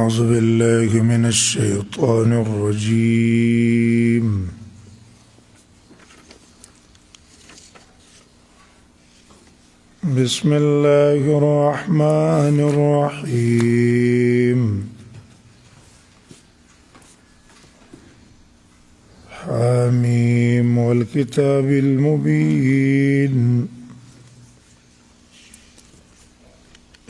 أعوذ بالله من الشيطان الرجيم. بسم الله الرحمن الرحيم. حميم والكتاب المبين.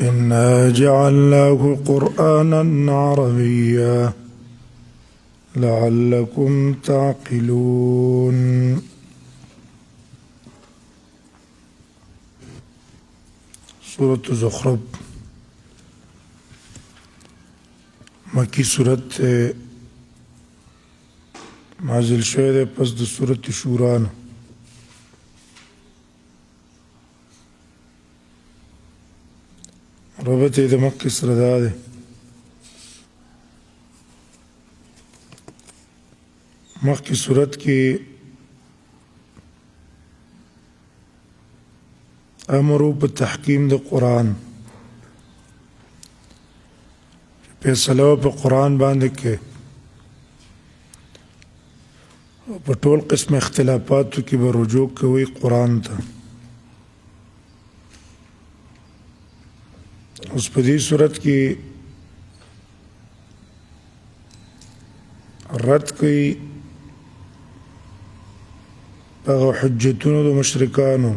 إنا جعلناه قرآنا عربيا لعلكم تعقلون. سورة زخرف مکی سورت نازل شوه ده پس د سورت شورا نه. ربط د مکی سره دا ده مخکې سورت کې امر په تحکیم د قرآن، فیصله په قرآن باندې کې په ټول قسم اختلافاتو کې به رجوع کوي قرآن ته. اوس په دې صورت کې رد کوي هغه حجتونو د مشرکانو،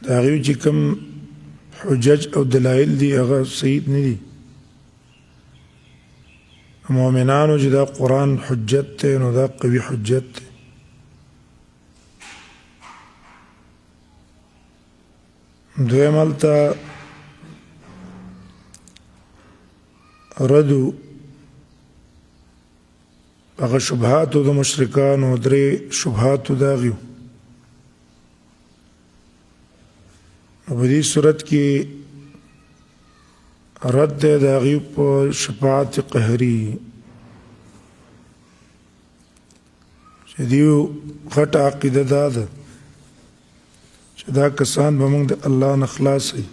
د هغوی چې کوم حجج او دلایل دي هغه صحیح نه دي. مؤمنانو چې دا قرآن حجت دی نو دا قوي حجت دی. دویم هلته ردو هغه شبهاتو د مشرکانو، درې شبهاتو د هغوی. نو په دې صورت کې رد دی د هغوی په شفاعت قهري چې دیو غټه عقیده دا ده چې دا کسان به موږ د الله نه خلاصوي،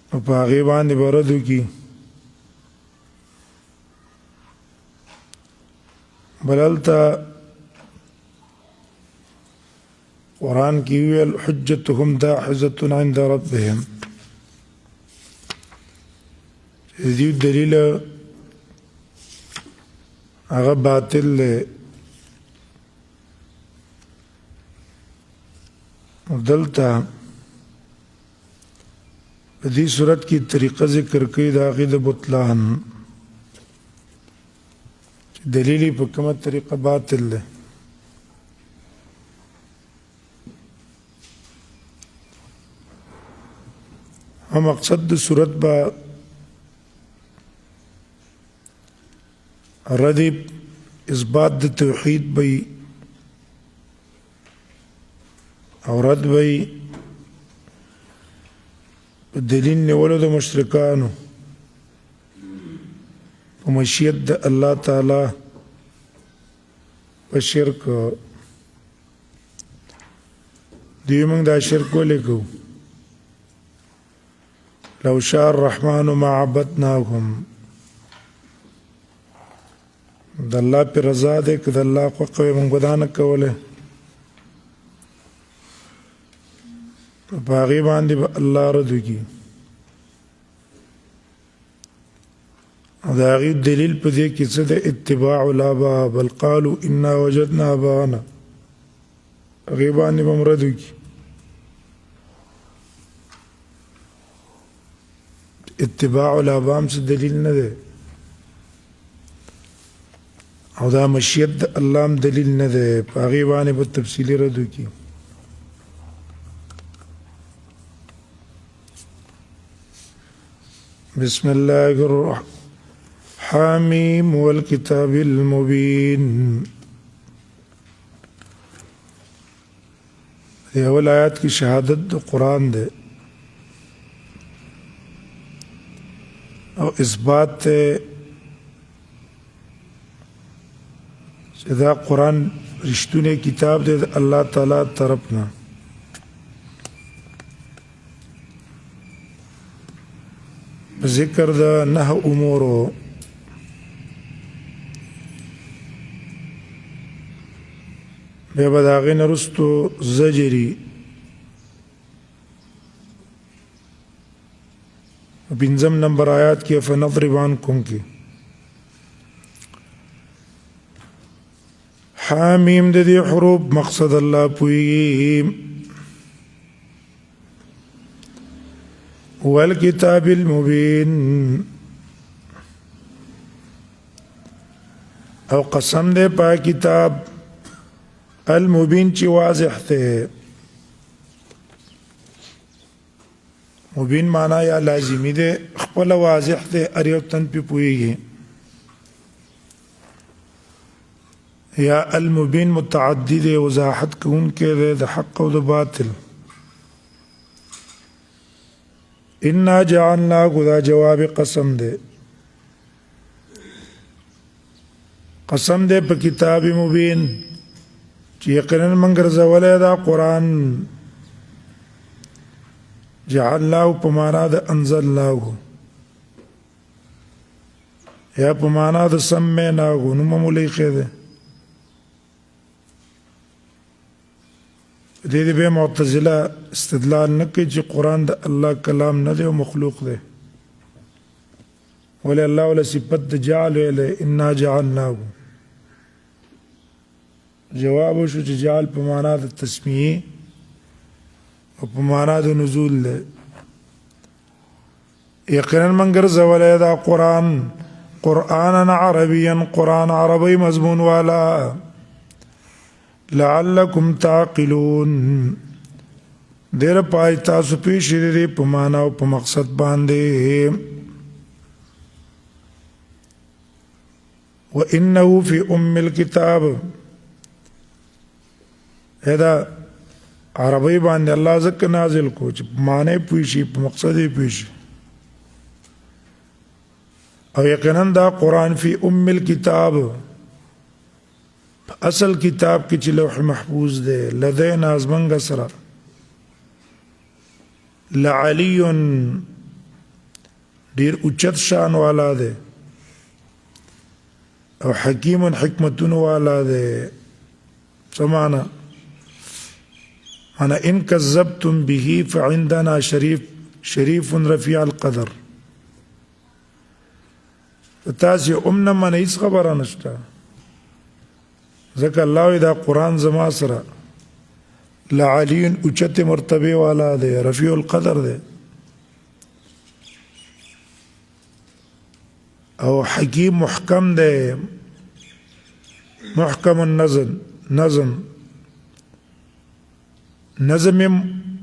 نو په هغې باندې به رد وکړي. بل هلته قرآن کی ویل حجتهم داحظة عند ربهم، دیو دلیل هغه باطل دی. دلته په دې صورت کې طریقه ذکر کوي د هغې د بطلان، چې دلیل یې په کومه طریقه باطل دی. مقصد د صورت با ردی اثبات د توحید بی او رد بی دلیل نیولو د مشرکانو په مشیت د الله تعالی په شرک. دوی موږ دا شرک ولې کوو؟ لو شاء الرحمن ما عبدناهم، د الله پر رضا دی که د الله خوښه وي موږ به دا نه کولی. په هغې باندې به الله رد وکړي. او د هغې دلیل په دې کې څه دی؟ اتباع الآباء بل قالوا انا وجدنا آباءنا، هغې باندې به هم رد وکړي. اتباع الآباء هم څه دلیل نه دی، او دا مشیت د الله هم دلیل نه دی. په هغې باندې به تفصیلي رد وکړي. بسم الله الرحمن حمیم والکتاب المبین. دی اول آیات کی شهادت د قرآن دی او اثبات ته چې دا قرآن رښتونی کتاب دی د الله تعالی طرف نه. ذکر د 9 امورو بیا به د هغې نه وروستو زجري پنځم نمبر آیات کې فنضرب عنکم کې حامیم د دې حروف مقصد الله پوهیږي والکتاب المبین او قسم دې په کتاب المبین چې واضح ته مبین معنا یا لازمی ده خپل واضح ده اریو تن پی پویږي یا المبین متعدی ده وضاحت کوونکی ده د حق او د باطل انا جعلنا غدا جواب قسم ده قسم ده په کتاب مبین چې یقینا موږ ګرځولې دا قرآن جعلناه په معنا د انزلناه یا په معنا د سمعناه نو مولي خده دې به معتزله استدلال نه کوي چې قرآن د الله کلام نه دی او مخلوق دی ولې الله ولا صفت د جعل ویلې انا جعلناه جواب شو چې جعل په معنا د تسمیه او په معنا د نزول له یقینا من ګرځولې دا قرآن عربيا قرآن عربي مضمون والا لعلكم تعقلون دیر پای تاسو پیش دې په معنا او په مقصد باندې وانه في الكتاب هدا عربی باندې الله ذکر نازل کو چې معنی پوښي په مقصد یې پوښي او یقینا دا قرآن فی الكتاب اصل کتاب کې چې لوح محفوظ دی لدینا ازمنګ سره لعلی ډیر اوچت شان والا دی او حکیم حکمتون والا دی سمعنا أنا إن كذبتم به فعندنا شريف رفيع القدر تاسي أمنا ما نيس خبر نشتا ذكر الله إذا قرآن زما سرا لعلي أجت مرتبه والا ده رفيع القدر ده أو حكيم محكم ده محكم نظم نظم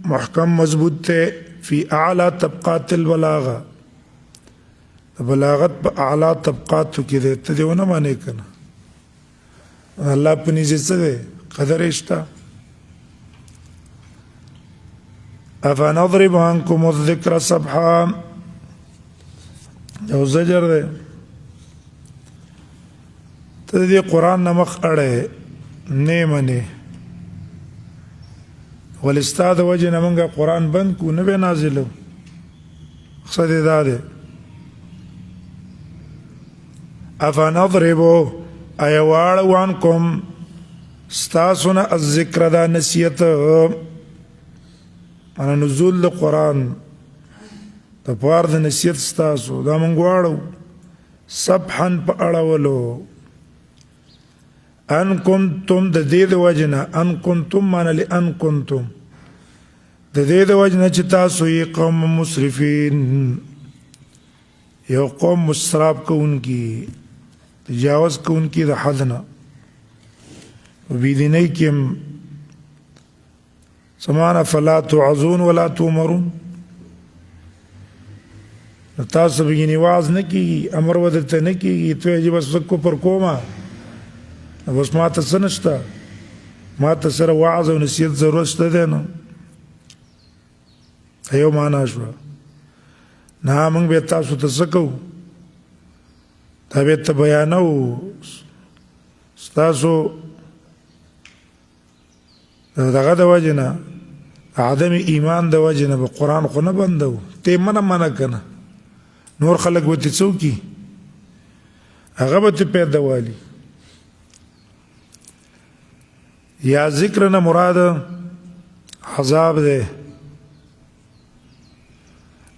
محکم مضبوط تے فی اعلی طبقات البلاغه بلاغت په اعلی طبقات کې ده ته دیونه معنی کنه الله په نيزه څه ده قدر اشتا افنضرب عنكم الذكر صبحا یو زجر ده ته دې قران نمخ اړه نه منه ولستاد وجه نمنګه قرآن بند کو نه به نازلو مقصد دا ده افنضربو ایوال وانکم ستاسونا الذکر دا نسیت انا نزول دا قرآن دا پار دا نسیت ستاسو دا منگوارو صبحن پا اڑولو ان کنتم د دې د وجنه ان کنتم معنی لئن کنتم د دې د وجنه چې تاسو یې قوم مسرفین یو قوم مسراب کوونکی تجاوز کوونکی د حدنا وبدینی کم سمعنا فلا تعظون ولا تؤمرون تاسو بګینی واز نه کیږي امر ودته نه کیږي ته یې بس کو پر کومه بس ما ته څه نشته ما ته سره وعظ او نصیحت ضرورت شته دی نو یو معنا شو نه موږ به تاسو ته څه کوو دا به ته بیانو ستاسو دغه د وجه نه عدم ایمان د وجه نه به قرآن خو نه بندو ته منه کنه نور خلق به څه وکړي هغه به ته پیدا والی یا ذکر نه مراد عذاب دی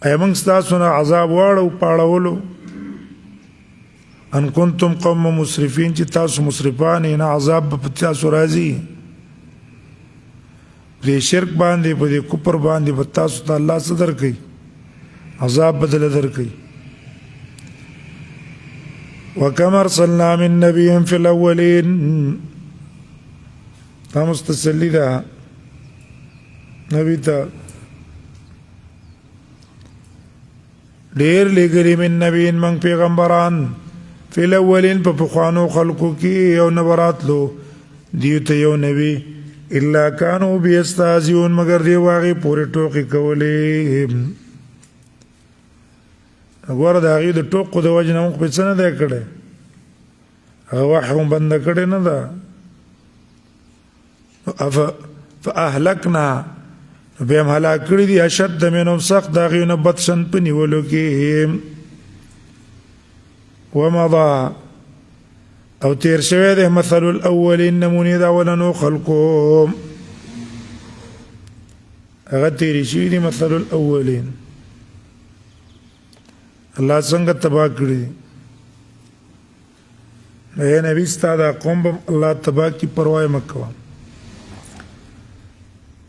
ایا موږ ستاسو نه عذاب واړو پاړولو ان کنتم قوم مسرفین چې تاسو مسرفان نه عذاب په تاسو راځي په شرک باندې په کفر باندې په تاسو ته الله صدر کوي عذاب بدل درکوي وكم ارسلنا من نبي في الاولين مستسلی ده نبی ته ډیر لګري من نبیین من پیغمبران فی الاولین په پخوانو خلقو کې یو نبراتلو دیو ته یو نبی الا کانوا بیستهزئون مگر دی واغې پورې ټوکې کولې وګوره د هغې د ټوکو د وجې نه موږ په څه نه دی کړی هغه وحی هم بنده کړې نه ده فاهلکنا بیا هم هلاک کړي دي اشد منهم سخت د هغې نه بطشن په نیولو کې ومضى او تیر شوی دی مثل الاولین نمونې د اولنو خلقو هغه تیرې شوي دي مثل الاولین الله څنګه تباه کړي اے نبی ستا دا قوم به الله تباه کی پروا مه کوه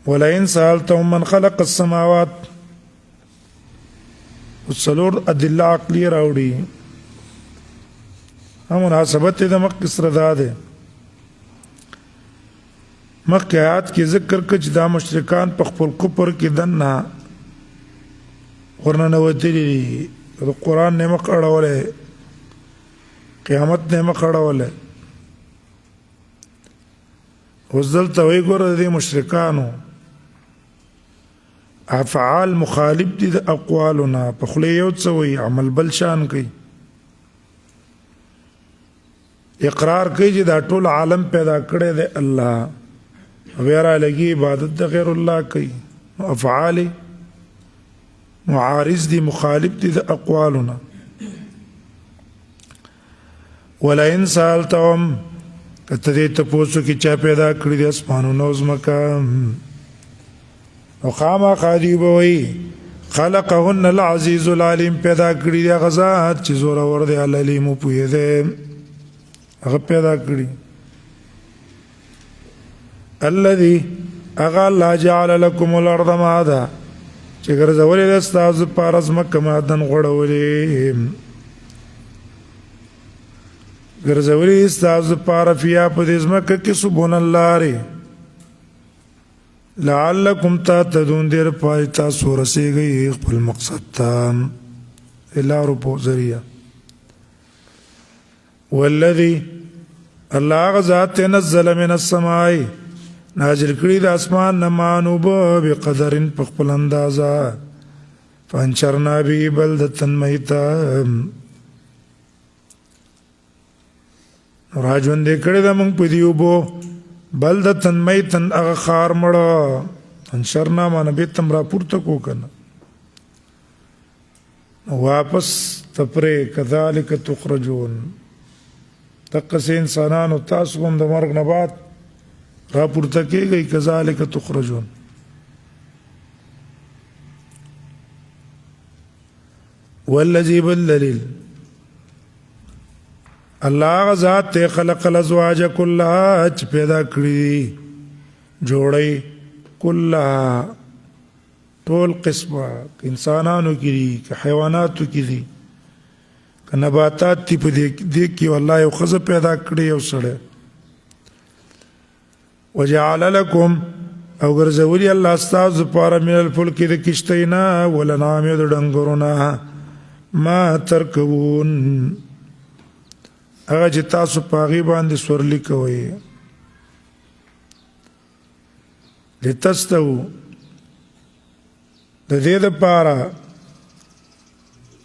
ولئن سألتهم من خلق السماوات والڅلور ادله عقلیه راوړي هم مناسبت د مخکې سره دا دی مخکې آیات کې ذکر کړه چې دا مشرکان په خپل کفر کې دننه ورننوتلي دي د قرآن نه مخ اړولی قیامت نه مخ اړولی اوس دلته وایي ګوره د دې مشرکانو افعال مخالف دي د اقوالو نه په خوله یو څه وایي عمل بل شان کوي اقرار کوي چې دا ټول عالم پیدا کړی دی الله بیا رالګي عبادت د غیر الله کوي افعال معارض دي مخالف دي د اقوالنا ولئن سألتهم کته دې تاسو کې چا پیدا کړی د اسمانونو او ځمکه او خامخا دی وایي خلقهن العزیز العلیم پیدا کړی دی غزاد چې زور ور دی العلیم پوهه دی هغه پیدا کړی الذي اغا الله جعل لكم الارض مهدا چې ګرځولې د ستاسو لپاره ځمکه معدن غوړولې ګرځولې ستاسو لپاره فیا په دې ځمکه کې سبحان الله ری لعلکم تهتدون دیر پای تاسو رسیږئ خپل مقصد ته الا رب ذریعہ والذي الله غزات نزل من السماء نازل کړي د اسمان نه مانوب بقدر په خپل اندازه فانشرنا به بلدة میتا راجون دې کړي د موږ په دیو بو بلدة میتا هغه خار مړه انشرنا معنی به تم را پورته کو کنه واپس تپره کذالک تخرجون تقص انسانانو تاسو هم د مرګ نه بعد را پورته کېږئ کذالک تخرجون والذي بالدليل الله ذات خلق الازواج كلها چې پیدا کړی جوړي كلها ټول قسمه انسانانو کې دي که حیواناتو کې دي که نباتات دي په دې کې والله یو ښځه پیدا کړی یو سړی وجعل لكم او ګرځولي الله ستاسو لپاره من الفلک د کشتۍ نه والانعام د ډنګرو نه ما ترکبون هغه چې تاسو په هغې باندې سورلي کوئ لتستووا د دې دپاره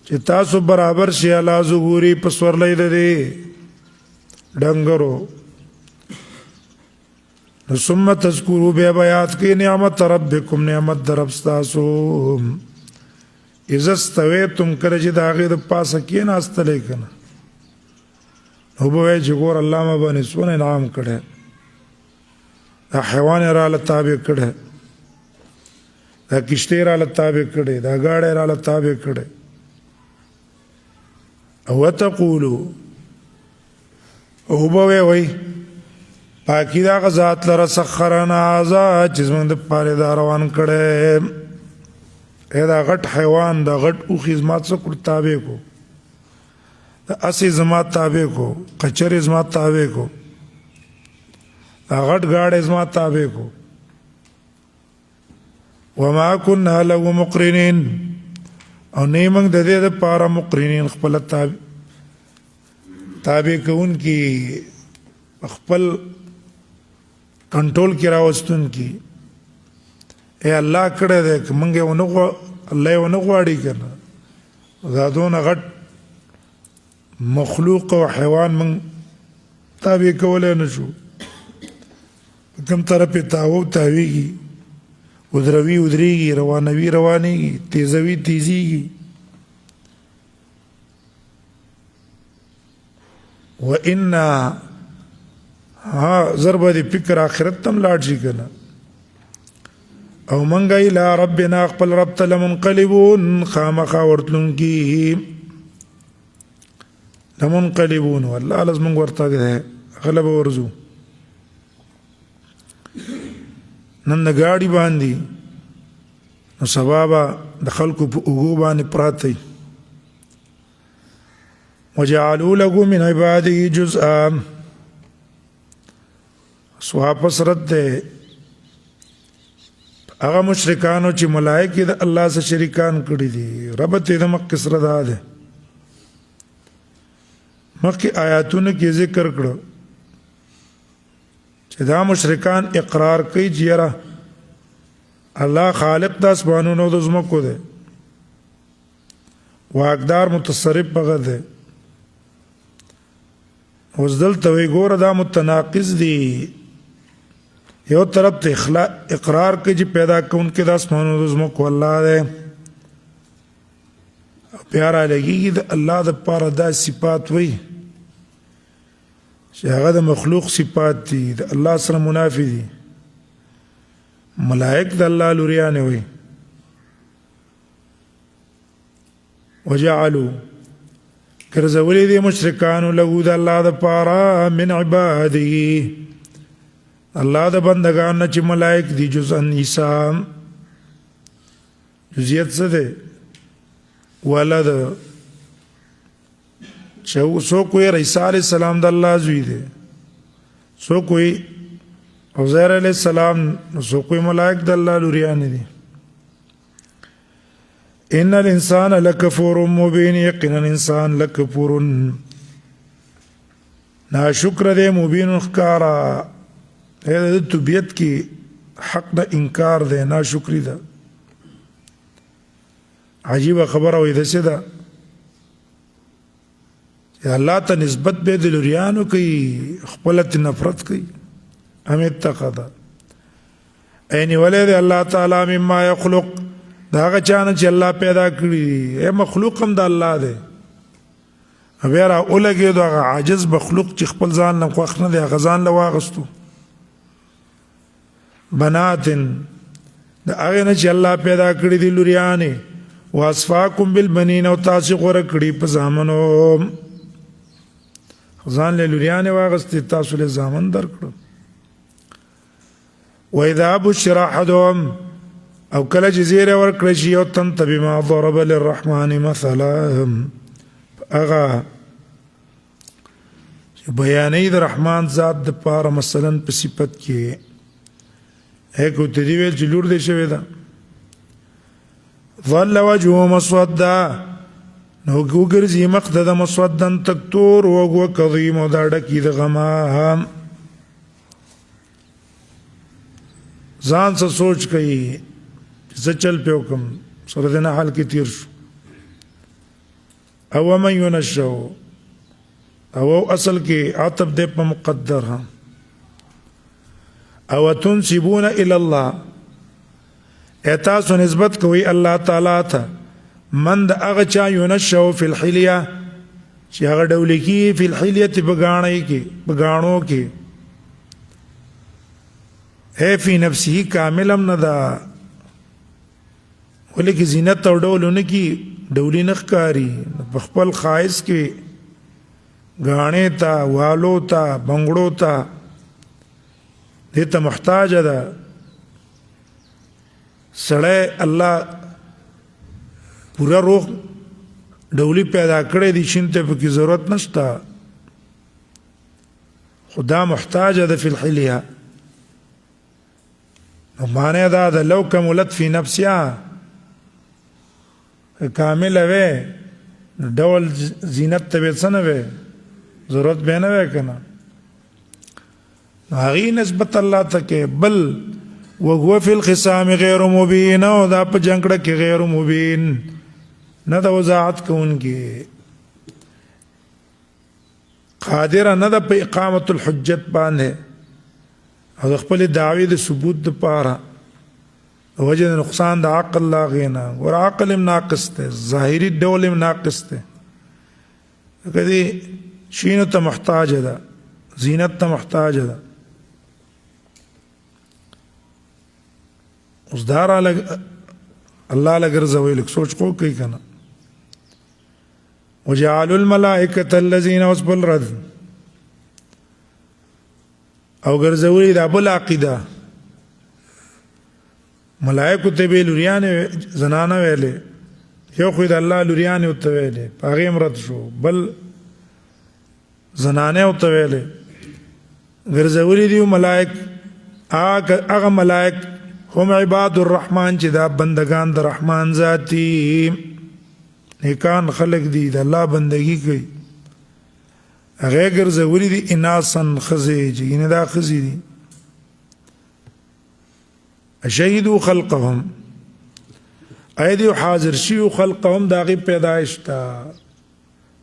چې تاسو برابر شي علی ظهوري په سورلۍ د دې ډنګرو ثم تذکروا بیا بیات کی نعمت ربکم نعمت در رب ستاسو اذا استویتم کله چې د هغې د پاسه کېناستلی که نه نو به وایي چې ګوره الله ما باندې څونه انعام کړی دا حیوان یې راله تابع کړی دا کشتۍ راله تابع کړی دا ګاډی راله تابع کړی وتقولو او به وایي پاکی دا هغه ذات لره سخرنا هذا چې زموږ دپاره دا روان کړی دا غټ حیوان دا غټ اوښي زما څه کړو تابع کو دا اسې زما تابع کو قچرې زما تابع کو دا غټ ګاډی زما تابع کو وما كنا له مقرنين او نه موږ د دې دپاره مقرنین خپله تابع کوونکي خپل کنټرول کې راوستون کی اے الله کړه دې موږ یې الله یې ونه غواړي که نه دا دونه غټ مخلوق او حیوان موږ تابع کولی نه شو په کوم طرف یې تاویږي ودروي ودرېږي روانوي روانېږي تیزوي تیزېږي وإنا زر به دې فکر آخرت ته هم لاړ شي که نه او منګه الی ربنا خپل رب ته لمنقلبون خامخا ورتلونکي لمنقلبون والله لازم موږ ورته هغه به ورځو نن د ګاډي باندې نو سبا به د خلکو په اوږو باندې پراته وي وجعلوا له من عباده جزءا واپس رد دی هغه مشرکانو چې ملائکې د الله سره شریکان کړي دي ربط یې د مخکې سره دا دی مخکې آیاتونو کې ذکر کړو چې دا مشرکان اقرار کوي چې یاره الله خالق د اسمانونو د ځمکو دی واقدار متصرف هغه دی اوس دلته وایي ګوره دا متناقض دي یو طرف ته اقرار کوي چې پیدا کوونکی د اسمانونو د ځمکو الله دی بیا رالګېږي د الله دپاره دا صفات وایي چې هغه د مخلوق صفات دي د الله سره منافي دي ملائک د الله لوریانې وایي وجعلوا ګرځولي دي مشرکانو له د الله دپاره من عباده الله د بندگان نه چې ملائک دي جزءا عیسی جزئیت څه دی ولد سو کوئی عیسی علیہ السلام د الله زوی دی سو کوئی عزیر علیہ السلام سو کوئی ملائک د الله لوریان دي ان الانسان لکفور مبین یقینا انسان لکفور ناشکر دی مبین ښکارا د طبیعت کې حق د انکار دی ناشکری ده عجیبه خبره وایي داسې ده چې الله ته نسبت به د لوریانو کوي خپله ته نفرت کوي ام اتخذ ای نیولی دی الله تعالی مما یخلق د هغه چا نه چې الله پیدا کړي ای مخلوق هم د الله دی بیا را ولګېدو هغه عاجز مخلوق چې خپل ځان نه خوښ نه دی هغه ځان له واغستو بناتن د هغې نه چې الله پیدا کړي دي لوریانې واصفاکم بالبنین او تاسې غوره کړي په زامنو ځان له لوریانې واغستې تاسو له زامن درکړو واذا بشر احدهم او کله چې زیری ورکړی شي یو تن ته بما ضرب للرحمن مثلا هغه چې بیانوي د رحمان ذات دپاره مثلا په صفت کې هیکو ته دې ویل چې لور دې شوې ده ظل وجهه مسودا نو وګرځي مخ د مسودا تک تور وګو کظیم او دا ډکې د غمه ځان څه سوچ کوي زه چل په حکم سره د نه حال کې تیر شو او من ينشو او اصل کې عطف دې په مقدر ها او تنسبون الى الله اتاسو نسبت کوي الله تعالی ته من د هغه چا ينشأ فی الحلیه چې هغه ډول کی فی الحلیه بغاڼې کې بغاڼو کې ہے فی نفسه کاملم نه دا ولکه زینت او ډولونه کې ډولی نخکاری په خپل خایس کې غاڼې ته والو ته بنگړو ته دې ته محتاج ده سړی الله پورا روح ډولی پیدا کړی دي شین ته پکې ضرورت نشته خدا محتاج ده فی الحلیه معنی دا ده لو کملت فی نفسها کامل وے ډول زینت ته به څه نه وې ضرورت به نه وې کنه هغه نسبت الله ته کې بل وهو فی الخصام غیر مبین او دا په جنگړه کې غیر مبین نه د وضاحت کوونکی قادر نه د په اقامت الحجت باندې او خپل دعوی د ثبوت د پاره وجه نقصان د عقل لا غینا ور عقل ناقص ته ظاهری ډول ناقص ته کدی شینو ته محتاج ده زینت ته محتاج ده اوس دار الله لګرځوي لک سوچ کو کوي کنه وجعلوا الملائکه الذين وصف الرد او ګرځوي دا بل عقیده ملائکه ته به لوريان زنانه ویلې یو خو د الله لوريان او ته ویلې هغه امرت شو بل زنانه او ته ویلې ګرځولې دی ملائک هغه ملائک هم عباد الرحمن چې دا بندگان د رحمان ذاتی نیکان خلق دي د الله بندگی کوي هغه ګرځولې دي اناسن خزي چې نه دا خزي دي شهدوا خلقهم ايدي حاضر شيو خلقهم داغي پیدائش تا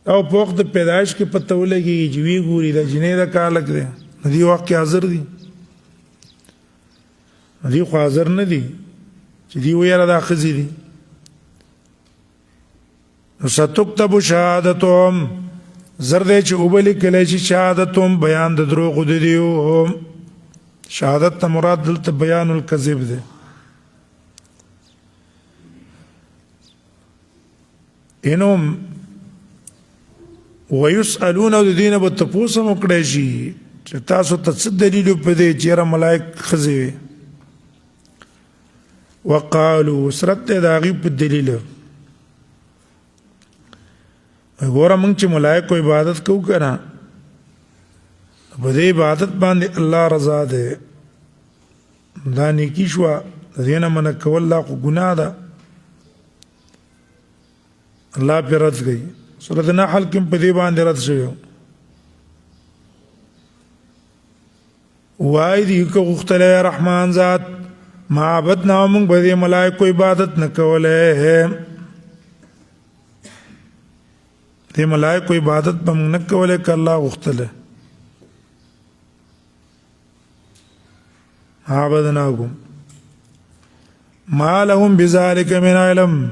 او په وخت پیدائش کې پته ولګي چې وی ګوري د جنې د کالک دي ندي واقع حاضر دي ندي خو حاضر نه دي چې دی ویره د خزي دي نو ستكتب شهادتهم زرد چې وبلی کله چې شهادتهم بیان د دروغ دي شهادت ته مراد دلته بیان الکذب ده انهم ويسالون الذين بتپوسم کړي شي چې تاسو ته څه دلیل په دې چې را ملائک خزي وقالوا سرت دا غي په دلیل وګوره موږ چې ملائکه عبادت کوو کنه په دې عبادت باندې الله رضا ده دا نیکی شو دینه من کول لا ګناه ده الله پر رد گئی سورۃ النحل کې په دې باندې رد شوی وای دی کو غختله رحمان ذات معبد نامون په دې ملائکه عبادت نه کوله دې ملائکه عبادت به نه کوله ک الله غختله عبدناهم ما لهم بذلك من علم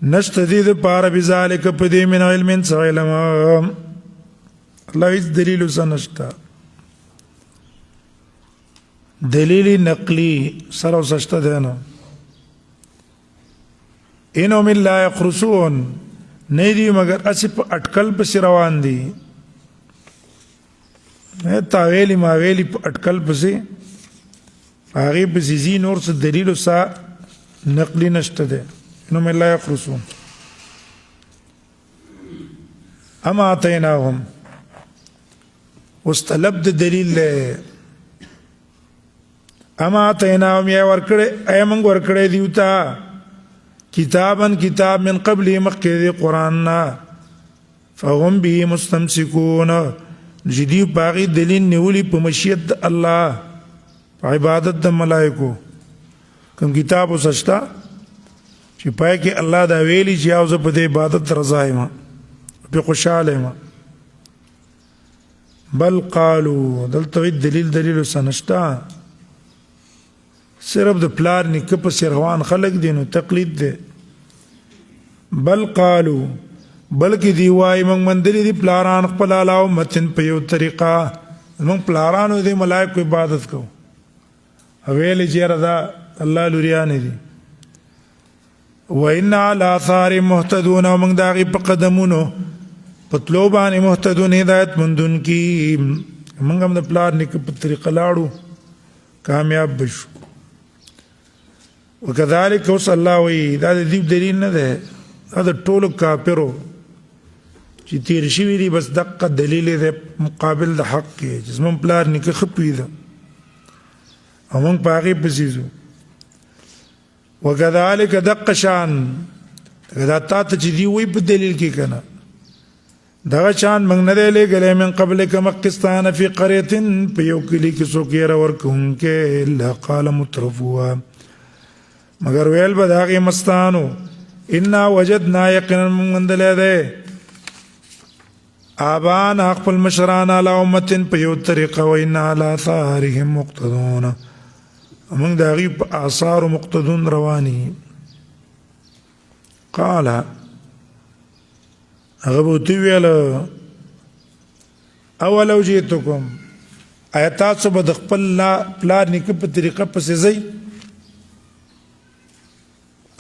نشتدید پار بذلك پدې من علم علم الله هیڅ دلیل سنشتا دلیل نقلی سره سشته ده نه انهم لا يخرسون نه دی مگر اسی په اٹکل په روان دي تا ویلی ما ویلی په اٹکل پسې هغه په زی نور څه دلیل سا نقلی نشته ده انهم لا يخرسون اما اتیناهم واستلب دلیل له اما اتیناهم یا ورکړه ایمنګ ورکړه دیوتا کتابن کتاب من قبل مخکې قرآن فهم به مستمسکون جدی باغی دلیل نیولی په مشیت الله عبادت د ملائکو کوم کتاب وسشتا چې پای کې الله دا ویلي چې اوس په دې عبادت رضا یم په خوشاله یم بل قالوا دلته دلیل سنشتا صرف د پلار نیکه په سروان خلق دینو تقلید ده بل قالو بلکې دی وای موږ مندلې دی پلاران خپل علاوه متن په یو طریقه موږ پلارانو دی ملائکه عبادت کو اویل جره دا الله لوریان دي وإنا على آثار مهتدون ومن داغي بقدمونو پتلوبان مهتدون هدایت مندون کی موږ هم د پلار نیک په طریقه لاړو کامیاب بشو وكذلك وصل الله وی دا د دې دلیل نه ده دا ټولو کافرو چې تیر شوي دي بس دقه دلیل دی مقابل د حق کې چې زموږ پلار نیکه ښه پوهېده او موږ په هغې پسې ځو وکذلک دقه شان دا تا ته چې دی وایي په دلیل کې که نه دغه شان موږ نه دی لېږلی من قبلک مخکې فی قریة په یو کلي کې څوک یېره ورکوونکی الا قال مترفوها مگر ویل به د هغې مستانو انا وجدنا یقینا موږ موندلی دی آبانا خپل مشران علی امتن په یو طریقه و انا علی آثارهم مقتدون موږ د هغې په آثارو مقتدون رواني قال هغه به ورته وویله اولو جئتکم آیا تاسو به د خپل پلار نیکه په طریقه پسې ځئ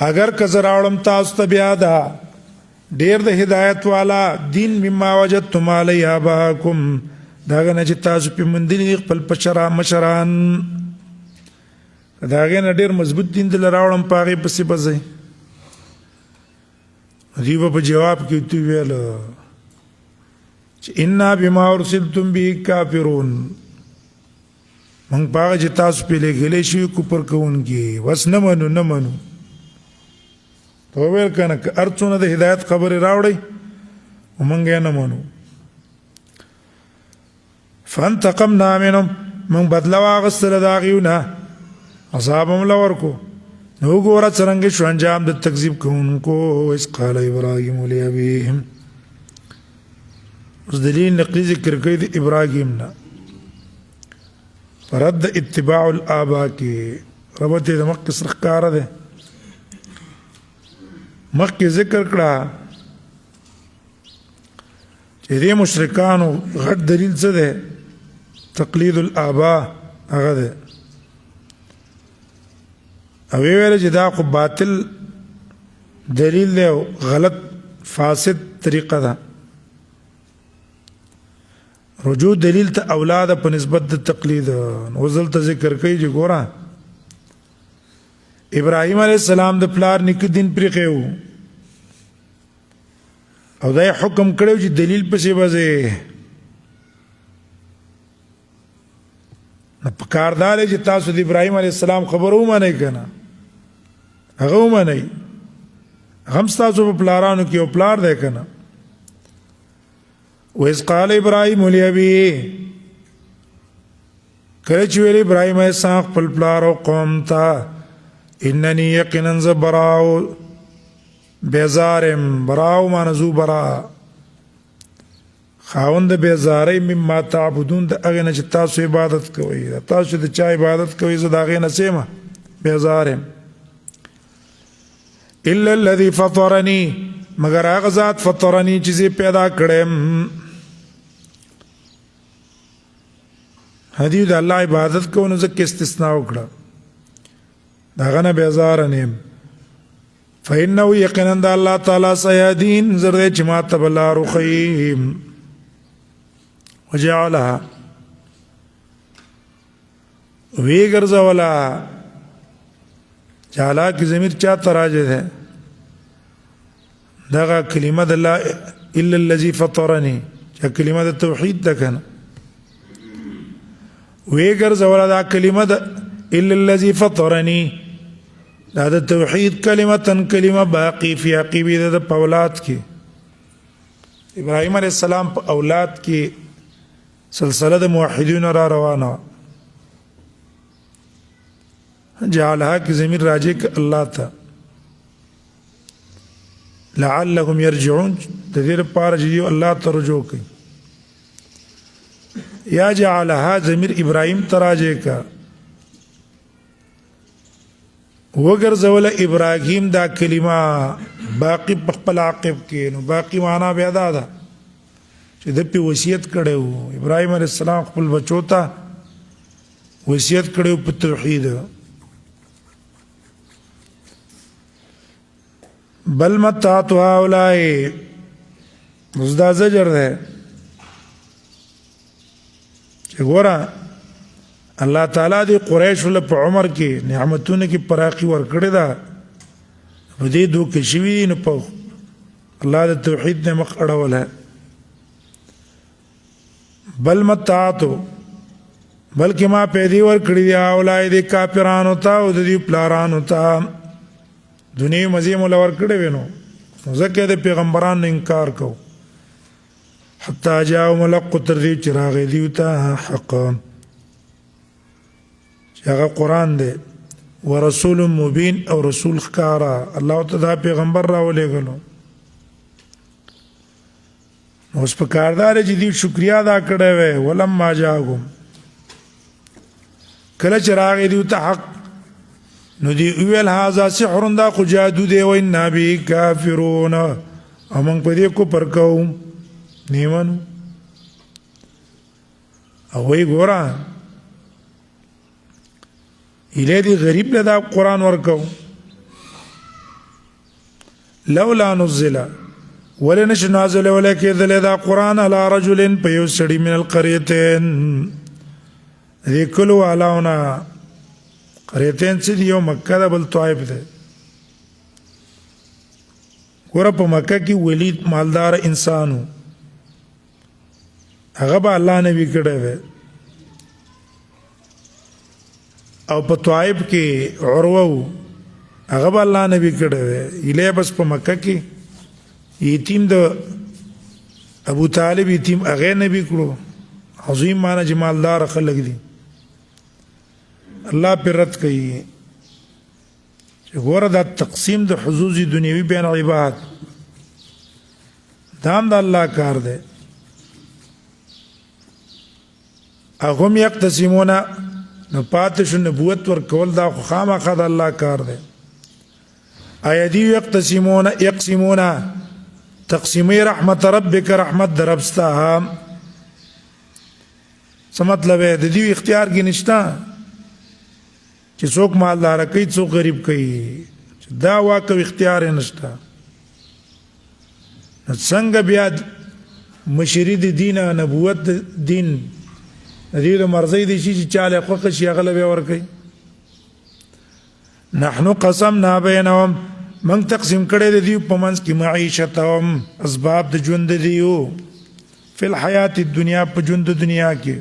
اگر که زه راوړم تاسو ته بیا دا ډېر د هدایت والا دین مما وجدتم علیه آباءکم د هغه نه چې تاسو پې موندلي دي خپل مشران د هغې نه ډېر مضبوط دین دله راوړم په هغې پسې به ځئ دوی به په جواب کې ورته وویل چې انا بما ارسلتم به کافرون موږ په هغه چې تاسو پې لېږلی شوي کفر کوونکي بس نه منو ته وویل که نه که هر څونه د هدایت خبرې راوړئ موږ یې نه منو فانتقمنا منهم موږ بدله واخیستله د هغې نه عذاب هم له ورکو نو وګوره څرنګه شو انجام د تکذیب کوونکو اذ قال ابراهیم لابیهم اوس دلیل نقلي ذکر کوي د ابراهیم نه فرد اتباع الآباء کې ربط یې د مخکې سره ښکاره دی مخکې ذکر کړه چې دې مشرکانو غټ دلیل څه دی تقلید الآباء هغه دی او ویل چې دا خو باطل دلیل دی او غلط فاسد طریقه ده رجوع دلیل ته اولاد په نسبت د تقلید نو دلته ذکر کوي چې ګوره ابراهیم علیه السلام د پلار نیکه دین پرېښی و او دا یې حکم کړی چې دلیل پسې به ځې نو پکار دا دی چې تاسو د ابراهیم علیه السلام خبره ومنئ که نه هغه ومنئ هغه هم ستاسو په پلارانو کې یو پلار دی که نه وإذ قال ابراهیم لأبیه کله چې ویل ابراهیم علیه السلام خپل پلار او قوم ته انني یقینا ز براو بیزارم براو مانزو برا خاوند بیزاری مما تعبدون د هغې نه چې تاسو عبادت کوئ تاسو د چا عبادت کوئ زه د هغې نه سیمه بیزارم الا الذي فطرني مگر هغه ذات فطرني چې زه پیدا کړم هدي د الله عبادت کوو نو ځکه استثناء وکړه د هغه نه بیزاره نه یم فإنه یقینا د الله تعالی سیهدین زر دی چې ما ته به لار وښیي وجعلها وی ګرځوله جعلا کی ضمیر چا ته راجع دی دغه کلمه د لا الا الذي فطرني چې کلمه د توحید ده کنه وی ګرځوله دا کلمه د الا الذي فطرني دا د توحید کلمه باقی فی عقیبه د اولاد کې ابراهیم علیه السلام په اولاد کې سلسله د موحدینو را روانه جعلها کی ضمیر راجع الله ته لعلهم يرجعون د دې لپاره چې الله ته رجوع کوي یا جعلها ضمیر ابراهیم ته راجع کا وګرځول ابراهیم دا کلمه باقی په خپل عقب کې نو باقی معنا بیا دا ده چې د په وصیت کړو ابراهیم علیه السلام خپل بچو ته وصیت کړو په توحید بل متعت هؤلاء مزدا زجر ده چې ګوره الله تعالی دی قریش ول په عمر کې نعمتونه کې پراخي ور کړی دا په دې دوه شوی نه په الله د توحید نه مخ اړوله بل متعتو بلکې ما پیدا ور کړی دی اولای د کافرانو ته او د دې پلارانو ته دنیا مزه مولا ور کړی وینو ځکه د پیغمبرانو انکار کو حتی جاء ملق تر دې چراغ دیوتا حق هغه قران دی ورسول مبین او رسول خکارا الله تعالی پیغمبر راولېګلو اوس په کاردار چې دی شکریا ادا کړی وې ولم ما جاءهم کله چې راغی دی ته حق نو دی ویل هاذا سحر دا خو جادو دی وای نبی کافرون امون په دې کو پر کوم نیمن او وی ګورا اله دی غریب له دا قران ورکو لولا نزل ولنش نازل ولکه ذل دا قران على رجل فيسري من القريتين ذکلوا علاونا قريتين چې یو مکه ده بل طائف ده ګور په مکه کې ولید مالدار انسانو هغه به الله نبی کړه و او په طائف کې عروه هغه به الله نبی کړه و اله بس په مکه کې یتیم د ابو طالب یتیم هغه نبی کړو عظیم معنا جمالدار خلق دي الله پر رد کوي چې ګوره دا تقسیم د حظوظ دنیوي بین عباد دام د الله کار دی اهم یقتسمون نو پاتش نبوت ور کول دا خامخا د الله کار دی ایدی یقتسمون تقسیمی رحمت ربک رحمت در ربستا څه مطلب دی د دې اختیار کې نشته چې څوک مالدار کوي څوک غریب کوي دا واقع اختیار نشته څنګه بیا مشری د دین نبوت دین دې مرزي دي چې چاله خوښ شي غلبه ور کوي نحنو قسمنا بينهم من تقسیم کړي د دې په منځ کې معیشتهم اسباب د ژوند دیو فی الحیات الدنیا په ژوند دنیا کې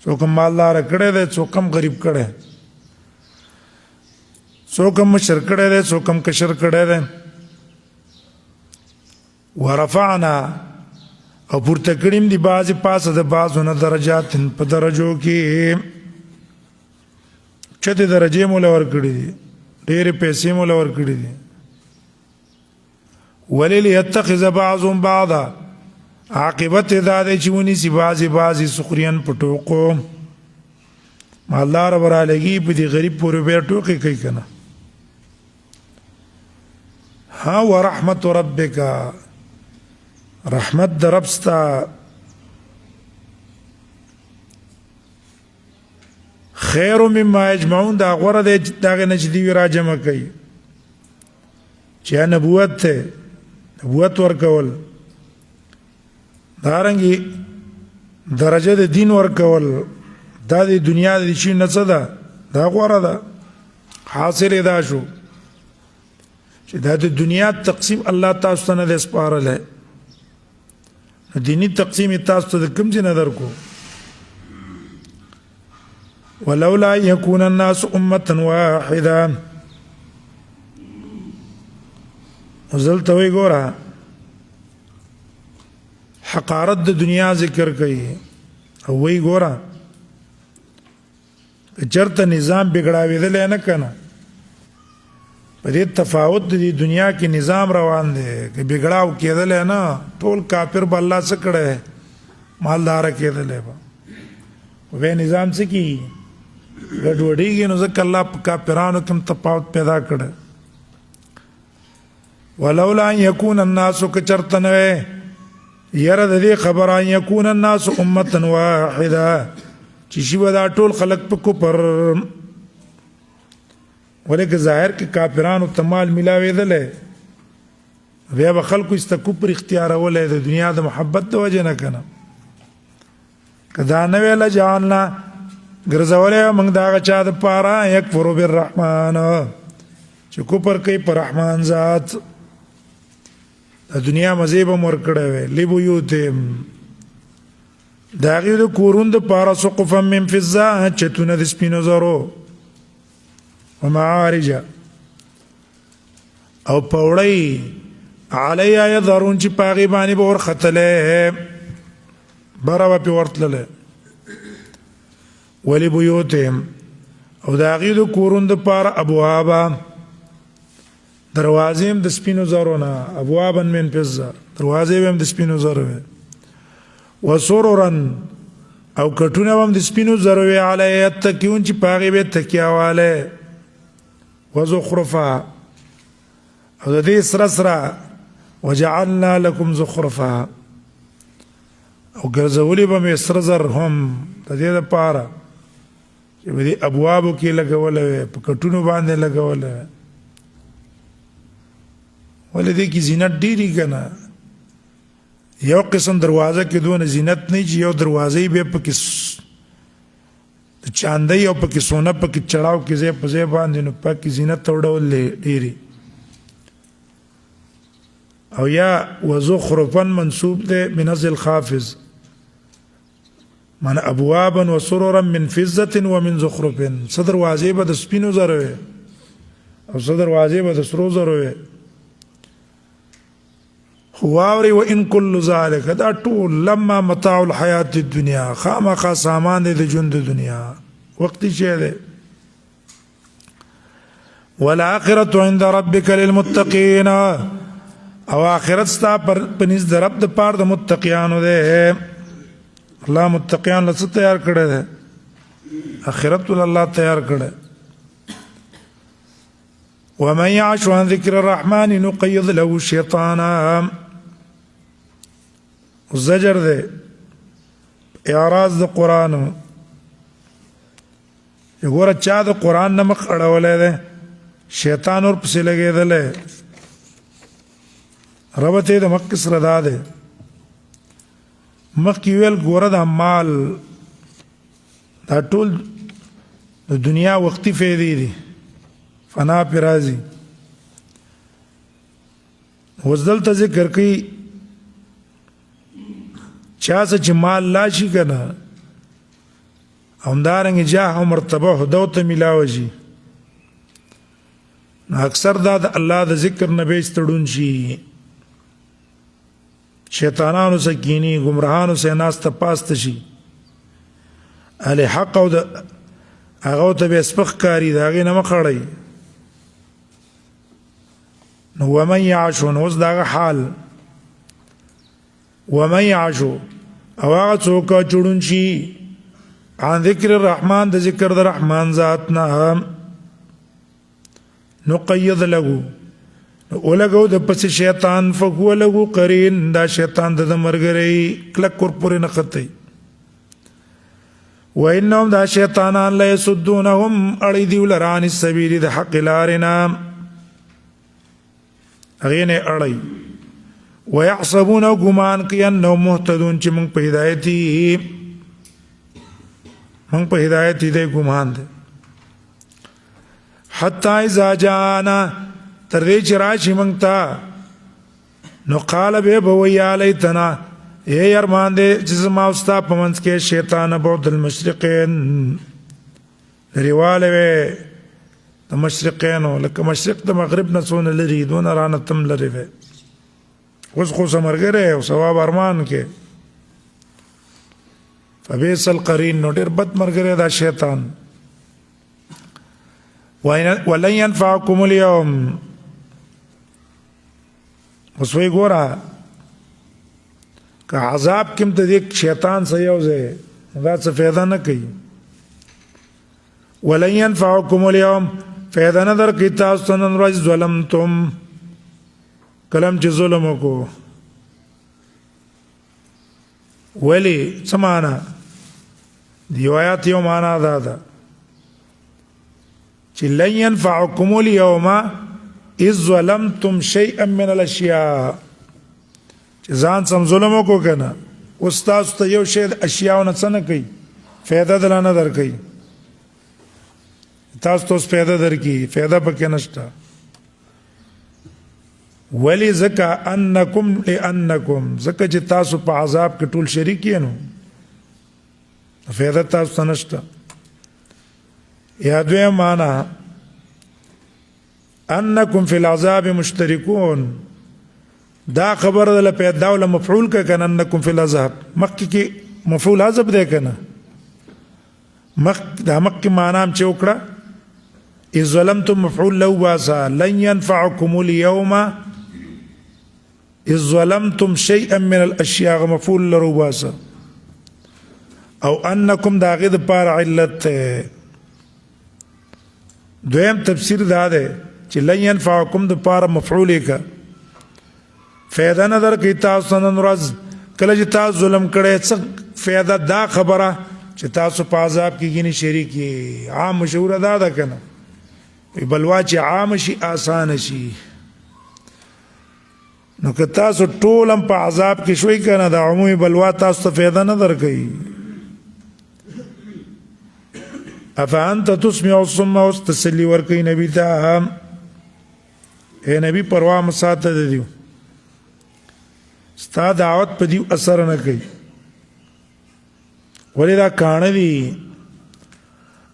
څوک مالدار کړي دي څوک غریب کړي څوک مشر کړي دي څوک کشر کړي دي ورفعنا او پورته کړیم دی بعضی پاسه د بعضونه درجات په درجو کې چته درجه مولا ور کړی دي ډېر پیسې مولا ور کړی دي ولل يتخذ بعضهم بعضا عاقبت دا دی چې ونی سی بعضی سخريان پټوکو مالدار ورالګي په دې غریب پورې به ټوکې کوي کنه ها ورحمت ربک رحمت در ربستا خیر مما یجمعون دا غره دغه نجدي را جمع کوي چې نبوت ته نبوت ورکول دارنګي درجه د دین ورکول دا د دنیا د شي نه ده دا غره ده حاصل دا شو چې دا د دنیا تقسیم الله تاسو ته نه سپارل دینی تقسیم تاسو ته کوم ځای نظر کو ولولا يكون الناس امه واحده وزلت وی ګورا حقارت د دنیا ذکر کوي او وی ګورا چرته نظام بګړاوېدل نه کنه په دې تفاوت د دنیا کې نظام روان دی چې بګړاو کېدل نه ټول کافر به الله څخه کړه مالدار کېدل به نظام څه کی ګډوډېږي نو ځکه الله په کافرانو کې هم تفاوت پیدا کړی ولولا ان یکون الناس که چرته نه وی یره د دې خبره ان یکون الناس امة واحده چې شي به دا ټول خلق په کفر ولکه ظاهر کې کافرانو ته مال میلاوېدلی بیا به خلکو است کفر اختیارولی د دنیا د محبت د وجې نه که نه که دا نه وی لجعلنا ګرځولی موږ د هغه چا دپاره یکفرو بالرحمن چې کفر کوي په رحمان ذات د دنیا مزې به م ورکړی وی لبیوتهم د هغې د کورونو دپاره سقفا من فضه چتونه د سپینو زرو ومعارج او پوړی علیها یظهرون چې په هغې باندې به ورختلی بره به پې ورتللی ولبیوتهم او د هغې د کورونو دپاره ابوابا دروازې هم د سپینو زرو نه ابوابا من فضه دروازې به هم د سپینو زرو وې وسررا او کټونه هم د سپینو زرو وې علیها یتکئون چې په هغې به تکیه والی وزخرفا او د دې سره سره وجعلنا لكم زخرفا او ګرځولي به مې سره زر هم د دې دپاره چې په دې ابوابو کې لګولی وی په کټونو باندې لګولی وی ولې دې کې زینت ډېرې که نه یو قسم دروازه کې دونه زینت نه چې یو دروازه یې بیا پکې د چاندۍ او پکې سونه پکې چړاو کې ځای په ځای باندې نو پکې زینت او ډول ډېرې او یا وزخرفا منصوب دی من اصل خافض من ابوابا وسررا من فضة ومن زخرف څه دروازې به د سپینو زرو وې او څه دروازې به د سرو زرو وې واوري وان كل ذلك دا ټول لما متاع الحیات الدنیا خامخا سامان دی د ژوند د دنیا وقتی شی دی والآخرة عند ربك للمتقين او آخرت ستا پنځ د رب د پاره د متقیانو دی الله متقیان له څه تیار کړی دی آخرت ول الله تیار کړی ومن يعش عن ذكر الرحمن نقيض له شيطانا زجر دی اعراض د قرآن وګوره چا د قرآن نه مخ اړولی دی شیطان ورپسې لګېدلی ربط یې د مخکې سره دا دی مخکې ویل ګوره دا مال دا ټول د دنیا وختي فایدې دي فنا پې راځي اوس دلته ذکر کوي چا څه چې مال لا شي که نه همدارنګې جاه او مرتبه هدو ته میلاوه شي نو اکثر دا د الله د ذکر نه به ستړون شي شیطانانو سره کینی ګمراهانو سره ناسته پاسته شي اهل حق او د هغو ته به سپک کاري د هغې نه مخ اړوي نو ومن یعشو نو اوس د هغه حال ومن یعشو او هغه څوک چړون شي عن ذکر الرحمن د ذکر د رحمان ذات نه نقید له ولګو د پس شیطان فهو له قرین دا شیطان د مرګري کلک کور پورې نه خطي وانهم دا شیطانان لا يسدونهم اړي دی ولران السبيل د حق لارنا اغینه اړي ويحسبون غمان كانهم مهتدون چې موږ په هدايتي دی ګمان دی حتی اذا جاءنا تر دې چې راشي موږ ته نو قال به ویا لیتنا ای ارمان دې چې زما او ستا په منځ کې شیطان بعد المشرقین لرېوالی وی د مشرقینو لکه مشرق د مغرب نه څونه لرې دونه رانه تم لرې وی اوس خو څه ملګری او ثواب ارمان کې فبئس القرین نو ډېر بد ملګری دا شیطان ولن ينفعكم اليوم اوس وی ګوره که عذاب کم ته دې شیطان سره یو ځای دا څه فایده نه کوي ولن ينفعكم اليوم فیدا نظر کی تاسو نن ورځ ظلمتم کلم چې ظلم وکړو ولی سمانا دی آیات یو معنا ده چې لن ينفعكم اليوم اذ ظلمتم شيئا من الاشياء چې ځان سم ظلم وکړو کنه اوس تاسو ته یو شی د اشیاءونه څه نه کوي فایده دلانه درکوي تاسو ته پیدا درکې فایده پکې نشته ولی زکا انکم لانکم زکا چې تاسو په عذاب کې ټول شریک یې نو فایده تاسو ته نشته یا دویم معنا انکم فی العذاب مشترکون دا خبر ده پیدا ول مفعول ک کنه انکم فی العذاب مکه کې مفعول عذاب ده کنه دا مکه معنا هم چې وکړه اذ ظلمتم مفعول له باسا لن ينفعكم اليوم اذ ظلمتم شيئا من الاشياء مفعول له باسا او انکم دا غد پر علت دویم تفسیر دا ده چې لن ينفعكم د پر مفعول ک فایده نظر کی تاسو نن ورځ کله چې تاسو ظلم کړي څه فایده دا خبره چې تاسو په عذاب کې غني شریک عام مشهور ده کنه بلوا چې عام شي آسان شي نو که تاسو ټول هم په عذاب کې شوي کنه د عمومي بلوا تاسو ته فایده نه درکوي افانت تسمع الصم او تسلی ورکوي نبی ته اے نبی پروا مساته دیو ستا دعوت په دیو اثر نه کوي ولې دا کانه دي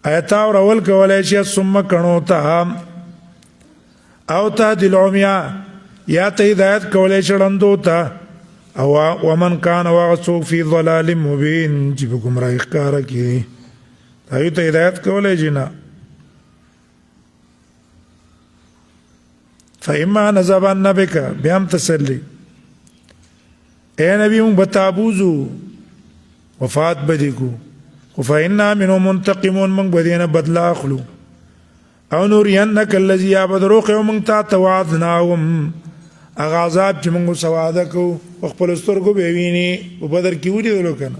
ایتا اور اول کولای شي ثم کڼو ته او ته د العمیا یا ته هدایت کولای شي لندو ته او ومن کان واغسو فی ضلال مبین چې په گمراهی ښکار کی هغه ته هدایت کولای شي نه فإما نذبن بك بهم تسلی اے نبی مون بتابوزو وفات بدی کو فإنا منهم منتقمون من بدينا بدلا اخلو او نورينك الذي يبدروك ومن توعدناهم اغاظاب چې موږ سواده کو خپل سترګو به ویني په بدر کې ولیدل کنه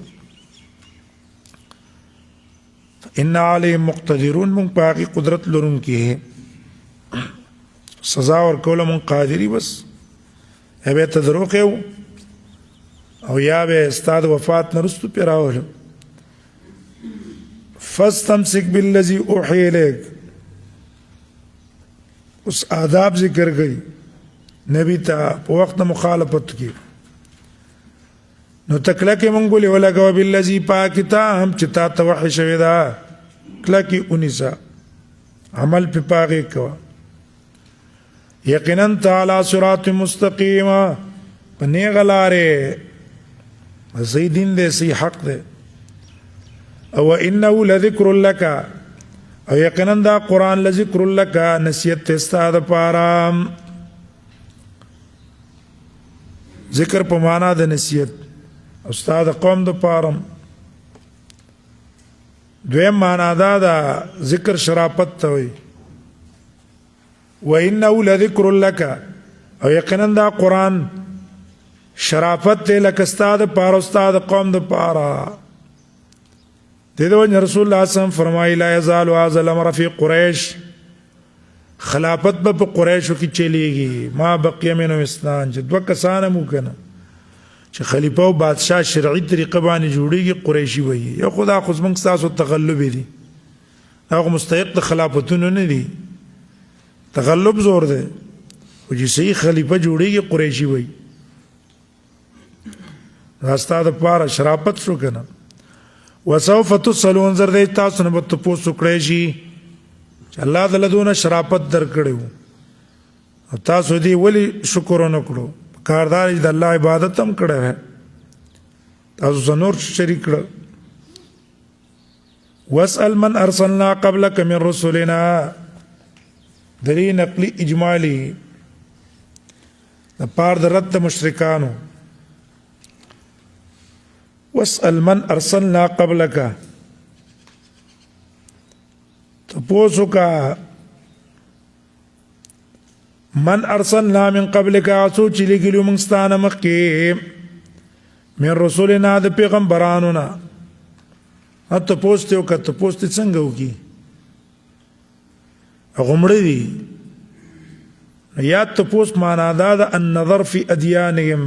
ان علیهم مقتدرون من باقي قدرت لرون کې سزا ور کول من قادری بس هبه تدروک او یا به استاد وفات نرستو پیراول فاستمسك بالذي اوحي اليك اس آداب ذکر گئی نبی تا په وخت مخالفت کی نو تکلا کې مونږ ولې ولګو بالذي پاکتا هم چې تا توحي شوی دا کلا کې انیسا عمل په پاګه کوا یقینا تعالی صراط مستقیم پنه غلاره زیدین دې صحیح حق دې او انه لذکر لك او یقینا دا قران لذکر لك نصیحت استاد پارام ذکر په معنا د نصیحت استاد قوم د پارم دویم معنا دا ذکر شرافت ته وي و انه لذکر لك او یقینا دا قران شرافت ته لک استاد پار استاد قوم د پارا دیدو رسول الله صلی الله علیه وسلم فرمایي لا یزال هذا الامر فی قریش خلافت په قریشو کې چلیږي ما بقي منهم اسنان چې دوه کسان مو کنه چې خلیفہ او بادشاہ شرعي طریقه باندې جوړیږي قریشي وایي یو خدا خو زمنګ تاسو تغلب دي هغه مستحق د خلافتونو نه دي تغلب زور ده او چې صحیح خلیفہ جوړیږي قریشي وایي راستا د پاره شرافت شو کنه وسوف تسلون زر دې تاسو نه بت پوسو کړی شي چې الله تعالی دونه شرافت درکړو او تاسو دې ولی شکر نه کړو کاردار د الله عبادت هم کړو تاسو زنور شریک کړو واسال من ارسلنا قبلك من رسلنا دلی نقلی اجمالی د پاره د رد مشرکانو واسأل من ارسلنا قبلك تپوسو کا من ارسلنا من قبلک اسو چې لګلو موږ ستانه مخکې من رسولنا د پیغمبرانو نه اته پوسټو کته پوسټ څنګه وکي غمړې دي یا ته پوسټ معنا دا د النظر فی ادیانهم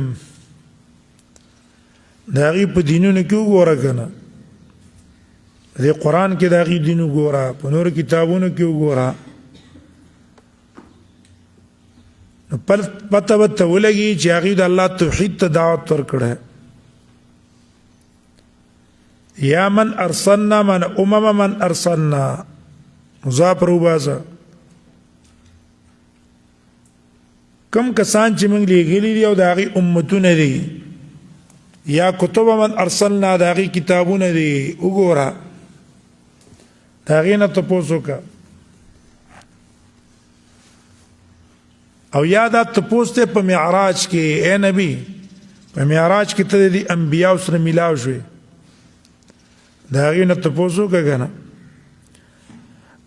دا غي په دینونو کې وګوره کنه د قران کې دا غي دین وګوره په نور کتابونو کې وګوره پته وته ولګي چې هغه د الله توحید ته دعوت ورکړه یا من ارسلنا من من ارسلنا مضاف روبازه کم کسان چې موږ لېږلي دي او د هغې امتونه دي یا کتب من ارسلنا د هغې کتابونه دي وګوره د هغې نه تپوس وکړه او یا دا تپوس دی په معراج کې اے نبی په معراج کې ته د انبیاو سره میلاو شوې د هغې نه تپوس وکړه که نه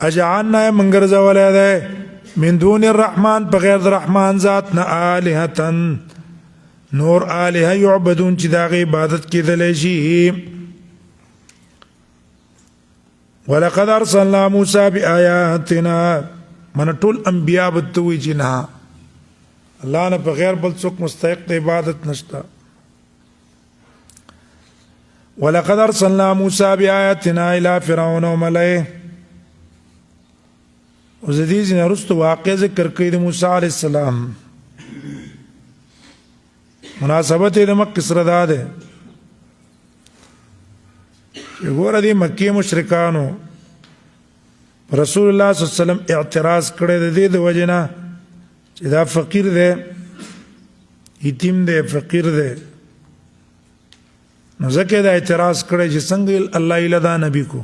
اجعلنا یې موږ ګرځولی دی من دون الرحمن بغیر د رحمان ذات نه آلهتن نور آلهه یعبدون چې د هغې عبادت کېدلی شي ولقد ارسلنا موسی بآیاتنا من ټول انبیا به ته وایي چې نه الله نه بغیر بل څوک مستحق د عبادت نشته ولقد ارسلنا موسی بآیاتنا الى فرعون وملئه اوس د دې ځینې وروسته واقع ذکر کوي د موسی علیه السلام مناسبت یې د مکې سره دا دی چې ګوره دې مکې مشرکانو رسول الله صلی الله علیه وسلم اعتراض کړی د دې د وجې نه چې دا فقیر دی یتیم دی فقیر دی نو ځکه دا اعتراض کړی چې څنګه الله ایله دا نبی کو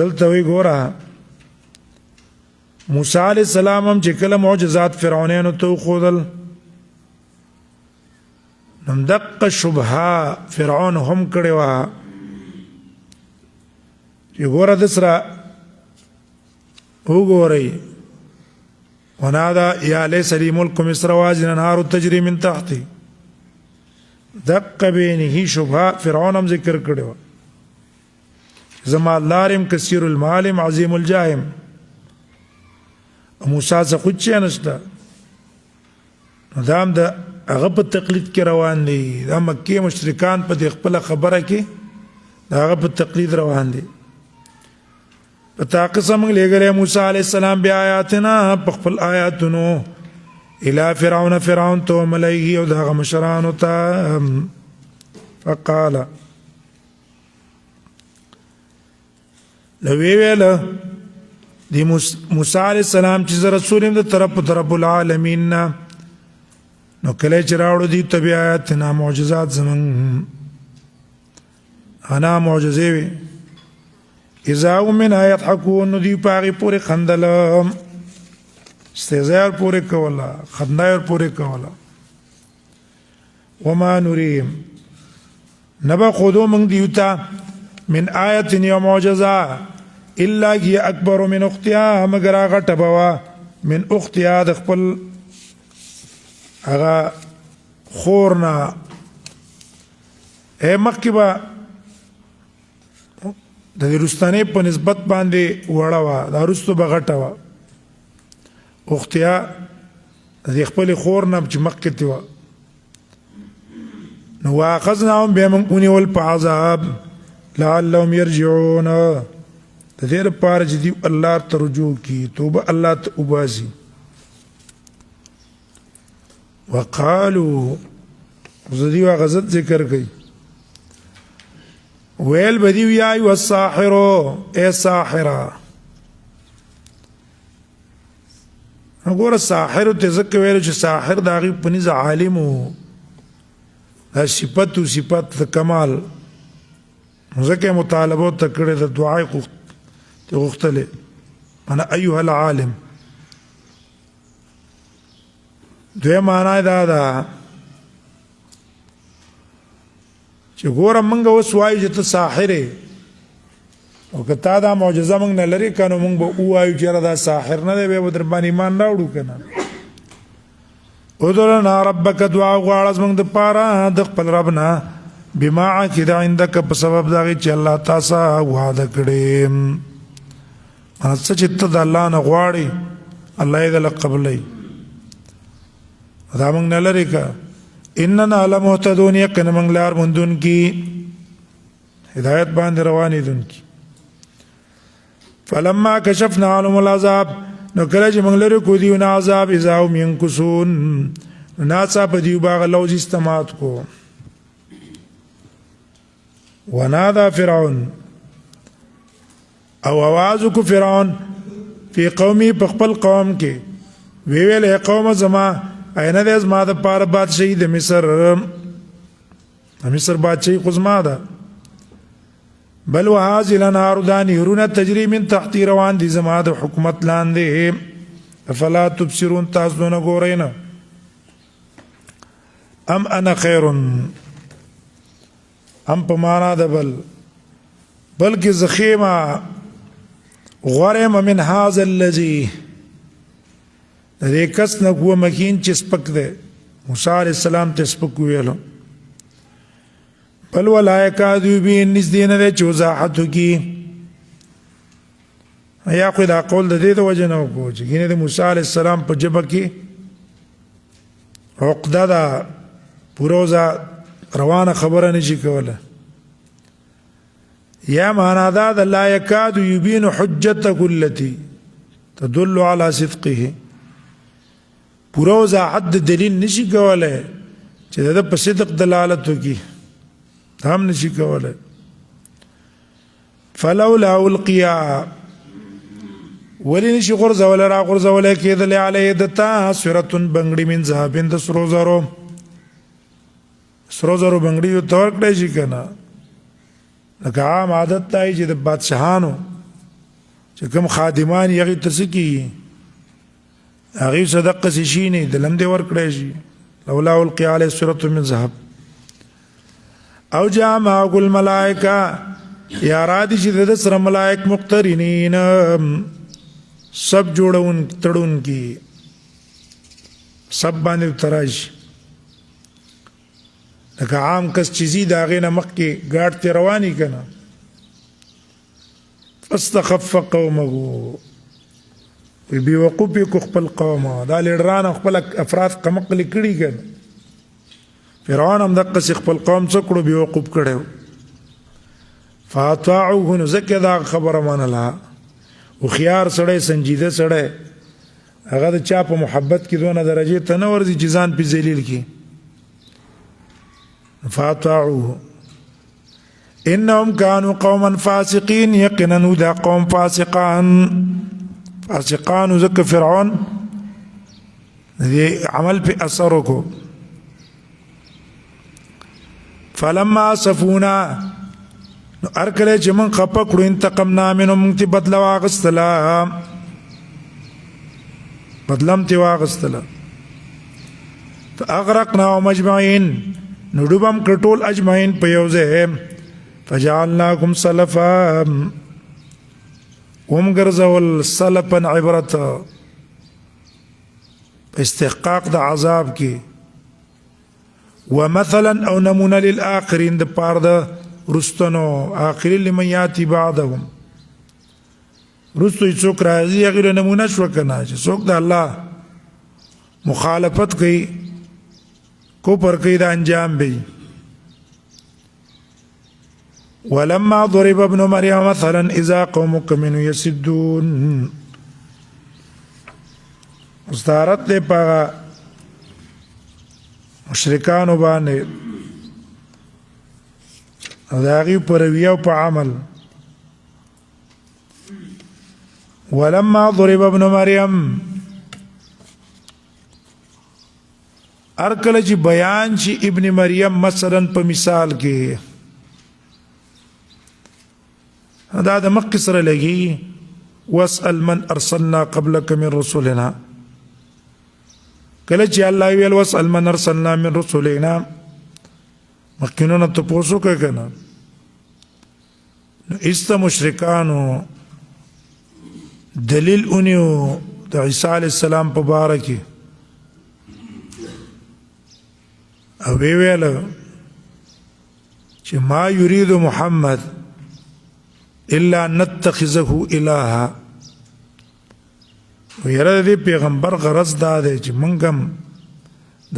دلته وی ګوره موسی علیہ السلام هم چې کله معجزات فرعونانو ته وښودل نو دقه شبهه فرعون هم کړې وه چې ګوره د سره وګورئ ونادى يا ليس لي ملك مصر وهذه الانهار تجري من تحتي دقه بینه شبهه فرعون هم ذکر کړې وه زما لارم کثیر المعالم عظیم الجاهم موسی څخه خو چې نشته نو دا هم د هغه په تقلید کې روان دي دا مکې مشرکان په دې خپله خبره کې د هغه په تقلید روان دي په تا قسم موږ لېږلی موسی علیه السلام بیا آیاتنا په خپل آیاتونو الی فرعون فرعون ته وملئه او د هغه مشرانو ته فقال نو وی ویله د موسی علیه السلام چې زه رسول یم د طرف رب العالمین نه نو کله چې راوړو دي ته بیا آیاتنا معجزات زمونږ انا معجزې وي اذا هم منها یضحکون نو دوی په هغې پورې خندل استهزا ور پورې کوله خندا ور پورې کوله وما نریم نه به ښودو موږ دیو ته من آیت یو معجزه الا هي اکبر من اختها مگر هغه ټبه وه من اختها د خپل هغه خور نه مخکې به د دې رستنې په نسبت باندې وړه وه دا وروستو به غټه وه اختها د دې خپلې خور نه چې مخکې تې وه نو واخذناهم بیا موږ ونیول په عذاب لعلهم یرجعون د دې لپاره چې دوی الله ته رجوع کړي توبه الله ته وباسي وقالوا زدي وغزت ذکر کوي ویل بدیو یا ایو الساحرو اے ساحرہ وګوره ساحر ته ځکه ویل چې ساحر د هغې په نیز عالم و دا صفت و صفت د کمال ځکه یې مطالبه ورته کړې د دعا یې غوښتلې انا ایها العالم دویم معنا یې دا ده چې ګوره موږ اوس وایو چې ته ساحر یې او که تا دا معجزه موږ نه لري کنو موږ به وایو چې دا ساحر نه دی به در باندې ایمان راوړو کنه ادعو لنا ربک دعا غواړه موږ د پاره د خپل ربنا بما عقد عندك په سبب دا چې الله تاسو وعده کړی هڅه چې ته د الله نه غواړي الله یې د قبلې دا موږ نه لري کا اننا لمهتدون یقینا موږ لار مندون کی هدایت باندې روانې دن کی فلما كشفنا عنهم العذاب نو کله چې موږ لري کو دیونه عذاب اذا هم ينكسون ناڅه په دیو باغ لوز استمات کو ونادى فرعون او आवाज کو فرعون فی قومي په خپل قوم کې ویل قوم زما اینه د زما د پاره بادشاہي د مصر بادشاہي خو زما ده بل وهذه الانهار دانهرون تجري من تحت روان دي زما د حکومت لاندې افلا تبصرون تاسو نه ګورئ نه ام انا خير ام په معنا ده بلکې زخیمه غرم من هذا الذي ریکس نه کو مکین چې سپک ده موسی عليه السلام ته سپک ویلو بل ولایکا دی بین نزدین ده چې وضاحت کی یا خو دا قول د دې د وجه نه کو چې ګینه د موسی عليه السلام په جبه کې عقده ده پروزه روانه خبره نشي کوله یا معنا دا لا يكاد يبين حجته التي تدل على صدقه پروزه حد دلیل نشي کوله چې دا په صدق دلالت وکي هم نشي کوله فلولا القيا ولي نشي غرزه ولا را غرزه ولا کېدل عليه دتا سورة بنگړي من ذهب د سرو زرو بنگړي یو تور کړی شي کنه لکه عام عادت تای چې د بادشاہانو چې کوم خادمان یې تسکی هغه صدقه شي نه د لم دې ور کړی شي لولا القي عليه سورة من ذهب او جاء معه الملائکه یا رادی چې د سره ملائک مقترنین سب جوړون تړون کی سب باندې تراش لکه عام کس چیزی دا غینه مخ کې ګاډ ته رواني کنه فاستخف قومه بي وقوف کو خپل قوم دا لړران خپل افراد قمقل کړي کنه فرعون هم دغه خپل قوم څکړو بي وقوف کړو فاطاعوه نزکه دا خبره منله او خيار سړی سنجیده سړی هغه د چا په محبت کې دونه درجه ته نه ورځي جزان په ذلیل کې فاطاعوه انهم كانوا قوما فاسقين يقينا ذا قوم فاسقان ذکر فرعون دې عمل په اثر کو فلما اسفونا ارکله چې من خپه کړو انتقمنا منهم تی بدلا واغستلا بدلم تی واغستلا فاغرقناهم اجمعين نډوبم کټول اجمعين په یوځه فجعلناكم سلفا هم ګرځول سلفا عبرت استحقاق د عذاب کې ومثلا او نمونه للآخرين د پاره د رستنو آخرین لمن یاتی بعدهم رستو څوک راځي هغه نمونه شو کنه چې څوک د الله مخالفت کوي کو پر کوي د انجام به ولما ضرب ابن مريم مثلا اذا قومك منه يسدون استعارت له پاغه مشرکانو باندې داغي پر ویو په عمل ولما ضرب ابن مريم ارکل چې بیان شي ابن مریم مثلا په مثال کې دا د مخ سره لګي واسال من ارسلنا قبلك من رسلنا کله چې الله ویل واسال من ارسلنا من رسلنا مخکینو ته پوسو کوي کنه است مشرکانو دلیل اونیو د عیسی علیہ السلام په باره کې او ویل چې ما یرید محمد الا نتخذه الها ویره دې پیغمبر غرض دا دی چې موږ هم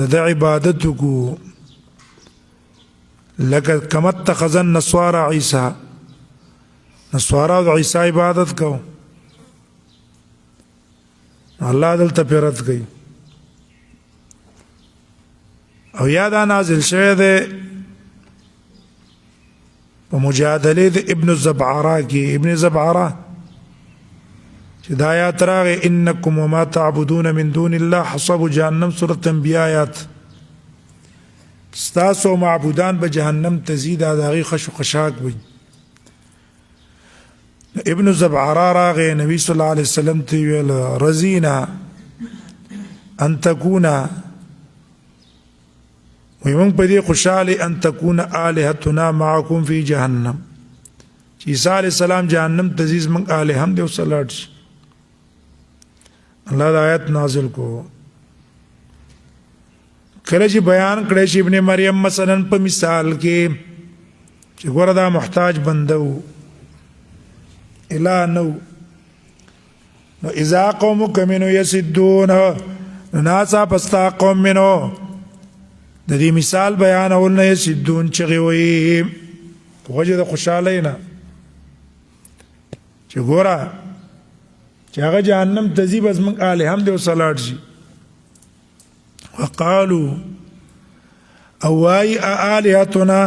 د عبادت کو لکه کما اتخذ النصارى عیسی نصارا د عیسی عبادت کو الله دلته پیرت کوي او یاد نازل شوه ده په مجادله د ابن الزبعرا کې ابن زبعرا چې د آیات راغې انکم وما تعبدون من دون الله حصب جهنم سورۃ انبیاء آیات ستاسو معبودان به جهنم تزيد داغي خش خشاک وي ابن زبعرا راغې نبی صلی الله علیه وسلم ته ویل رزینا ان تكون ويمن بدي خوشالي ان تكون الهتنا معكم في جهنم عيسى عليه السلام جهنم تزيز من الهم دي وصلات الله د آیت نازل کو کله چې بیان کړی چې ابن مریم مثلا په مثال کې چې ګوره دا محتاج بندو الا نو اذا قومك منو يسدون ناسا پستا قوم منو د دې مثال بیان اول نه يسدون چغي وي وجه د خوشاله نه چې ګوره چې هغه جهنم تزيب از من الهم دي وصلات شي وقالوا اواي الهتنا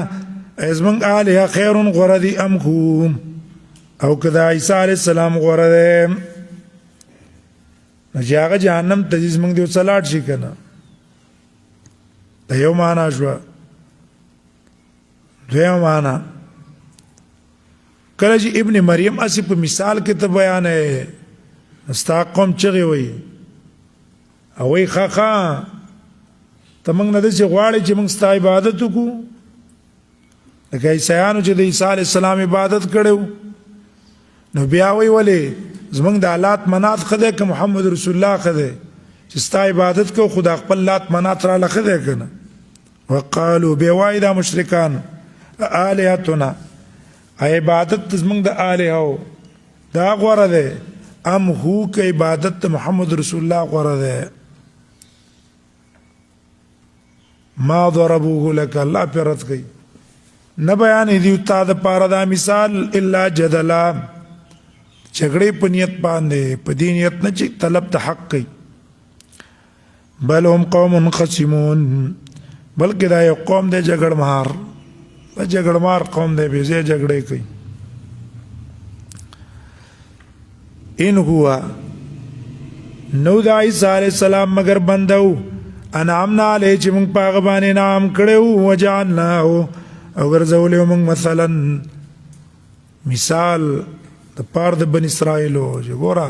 از من اله خير غردي ام هم او کدا عیسی علیہ السلام غره ده نجاغه جهنم تجیز موږ دی وصلات شي کنه د یو معنا شو دویم معنا کله چې ابن مریم اسی په مثال کې ته بیان ہے استا قوم چغي وي او وي خخا ته موږ نه د چې غواړي چې موږ ستا عبادت وکړو لکه عیسیانو چې د عیسی علیہ السلام عبادت کړو نو بیا وی ولې زمنګ د لات منات خدای ک محمد رسول الله خدای چې ستا عبادت کو خدا خپل لات منات را لخدای کنه وقالو بوای دا مشرکان الہتنا عبادت زمنګ د الہو دا غوړه ده ام هو ک عبادت محمد رسول الله غوړه ده ما ضربوه لك الله پرت گئی نه بیان دی تا د پاره دا مثال الا جدلا جګړې په نیت باندې په دې نیت نه چې طلب ته حق کوي بل هم قوم خصمون بلکې دا یو قوم دی جګړمار دا جګړمار قوم دی به زه جګړې کوي ان هو نو د عیسی علیہ السلام مگر بندو انعامنا علیه چې موږ پاغه باندې نام کړو وجعلناه او ګرځولې موږ مثلا مثال د پاره د بن اسرائیلو چې ګوره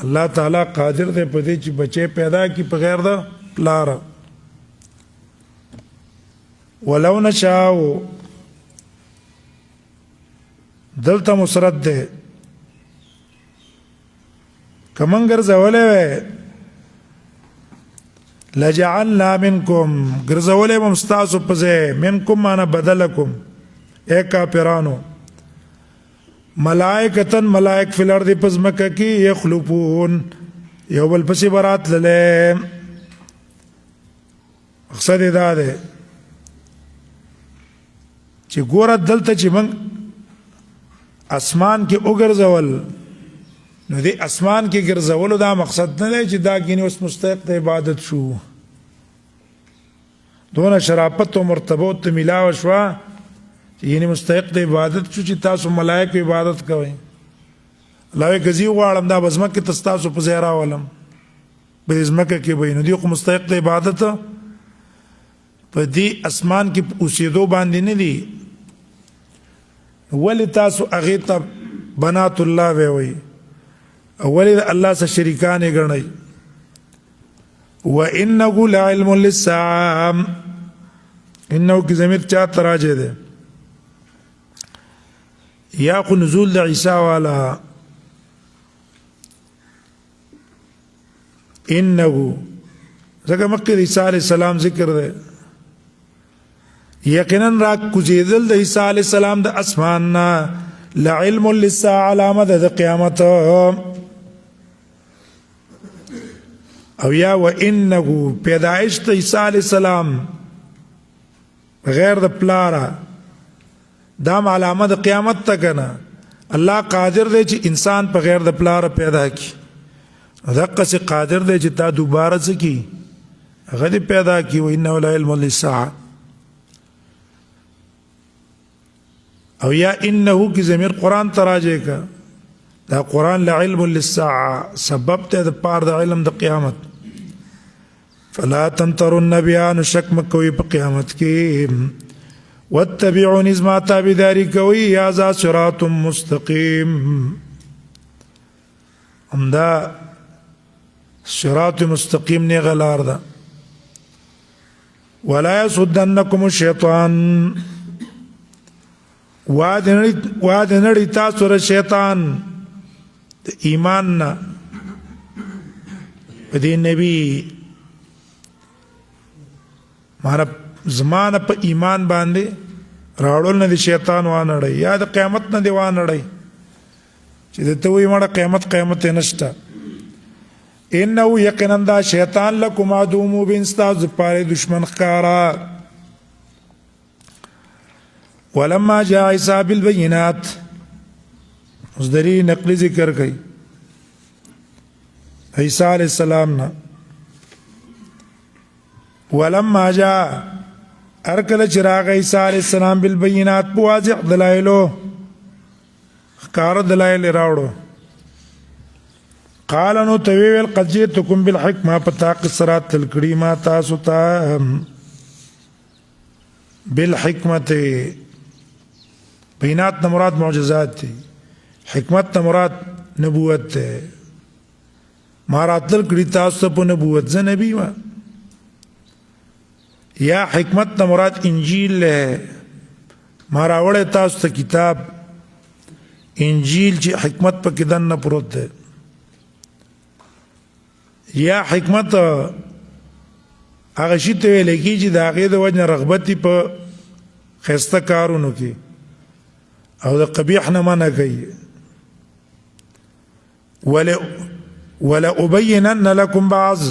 الله تعالی قادر دی په دې چې بچي پیدا کی په غیر د پلار ولو نشاء دلته مسرت ده کمن ګرځولې لجعلنا منکم ګرځولې مستاسو پځه منکم معنا بدلکم اے کافرانو ملائکتن ملائک فی الارض پزمکه کی یخلفون یو بل پسی برات لله مقصد دا ده چې ګوره دلته چې من اسمان کې وګرځول نو دې اسمان کې ګرځولو دا مقصد نه دی چې دا کینی اوس مستحق د عبادت شو دونه شرافت او مرتبه ته ملاو شو یعنی مستحق د عبادت شو چې تاسو ملائکه عبادت کوئ الله غزي غواړم دا بزمه کې تاسو په زیرا ولم به زمکه کې به نو دی خو مستحق د عبادت په دې اسمان کې اوسېدو باندې نه دی ولې تاسو هغه ته بنات الله وي ولې الله سره شریکان یې ګڼئ وانه لعلم للساعه انه کی ضمیر چا تراجه ده یا خو نزول د عیسی والا انه ځکه مخکې د عیسی علیه السلام ذکر دی یقینا را کوزیدل د عیسی علیه السلام د اسمان نه لعلم للساعه علامه د قیامت او یا وانه پیدائش د عیسی علیه السلام غیر د پلاره دا علامه د قیامت ته کنه الله قادر دی چې انسان په غیر د پلاره پیدا کی دغه څه قادر دی چې تا دوباره څه کی هغه دې پیدا کی و انه لعلم للساعه او یا انه کی ضمیر قران تراجه کا دا قران لعلم للساعه سبب ته د پار د علم د قیامت فلا تمترن بیان شک مکوي په قیامت کې واتبعوني زما تابعداري کوي هذا صراط مستقيم همدا صراط مستقيم نه غلار ده ولا يصدنكم الشيطان وعد نړی تاسو سره شیطان ایمان نه په دې نبی ماره زمانه په ایمان باندې راوړل نه دي شیطان وانړی یا د قیامت نه دی وانړی چې ته وې مړه قیامت نشته انه یقینا دا شیطان لکم عدو مبین استاذ پاره دشمن ښکارا ولما جاء عیسی بالبينات مصدری نقلی ذکر کړي عیسی علیہ السلام نه ولما جاء ارکل چراغ عیسی علیہ السلام بالبينات بواضح دلائلو ښکار دلائل راوړو قال نو تویل قد جئتكم بالحکمه پتا قصرات تلکړي ما تاسو ته بالحکمت بینات نه مراد معجزات دي حکمت نه مراد نبوت ده ما راتل کړي تاسو په نبوت ز نبی ما یا حکمت نه مراد انجیل له ما راوړې تاسو ته کتاب انجیل چې حکمت په کې دنه پروت ده یا حکمت هغه شی ته لګي چې د هغه د وجه رغبت په خسته کارونو کې او د قبیح نه منع کوي ولا ابینن لكم بعض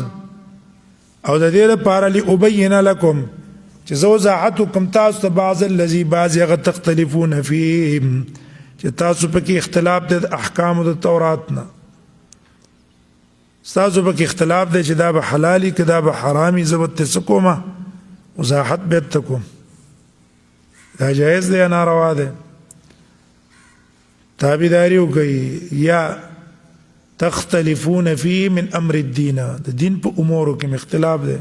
او د دې لپاره لابین لكم چې زو وضاحتکم تاسو ته بعض الذي بعض هغه تختلفون فيه چې تاسو په کې اختلاف د احکام د تورات نه تاسو په کې اختلاف دی چې دا به حلالي که دا به حرامي زبط تسکومه وضاحت به تکوم دا جائز دی یا ناروا دی تابعداري وکړي یا تختلفون فيه من امر الدين د دین په امورو کې اختلاف دی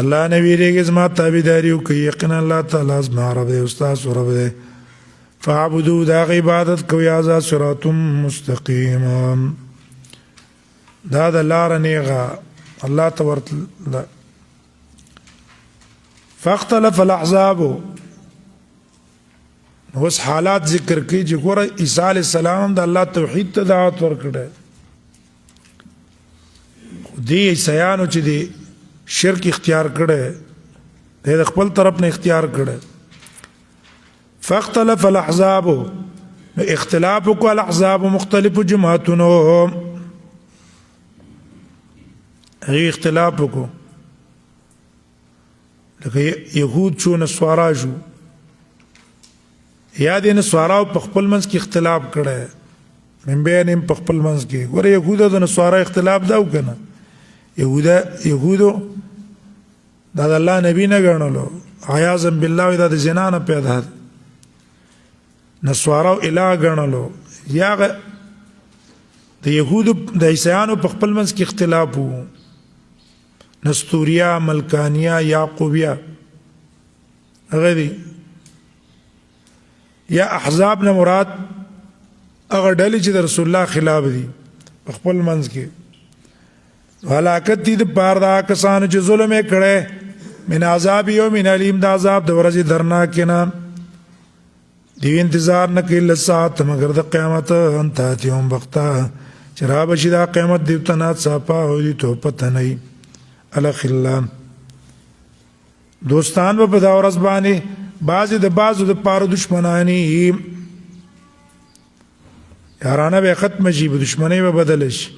الله نبی رېګز ما تابعداري وکړي یقینا الله تعالی زما رب دی استاد رب دی فاعبدوا دا عبادت کوي ازا صراط مستقيم دا د لار نیغه الله تورت فاختلف الاحزاب اوس حالات ذکر کوي چې ګوره عیسی علی السلام د الله توحید ته دعوت ورکړه دی عیسایانو چې دی شرک اختیار کړي د خپل طرف نه اختیار کړي فاختلف الاحزاب اختلاف کو الاحزاب مختلف جماعتونو هي اختلاف کو لکه يهود شو نسوارا شو یا دین نسوارا په خپل منځ کې اختلاف کړي من بینهم په خپل منځ کې ګوره يهود د نسوارا اختلاف دا وکنه يهودو دا الله نبی نه غنلو عیاذ بالله دا د زنا نه پیدا نسوارا الہ غنلو یا د يهودو د عیسایانو په خپل منځ کې اختلاف وو نستوریا ملکانیا یعقوبیا هغه دي یا احزاب نه مراد هغه ډلې چې د رسول الله خلاف دي خپل منځ کې هلاکت دي د بار دا کسان چې ظلم یې کړي من عذاب یوم الیم د عذاب د ورځې درناک نه دیو انتظار نه کوي الا الساعة مگر د قیامت ان تاتیهم بغته چې را بشي دا قیامت دیو ته ناڅاپه او دوی ته پته نه وي الاخلان دوستان به په دا ورځ باندې بعضې د بعضو دپاره دشمناني یارانه به ختمه شي په دشمنۍ به بدله شي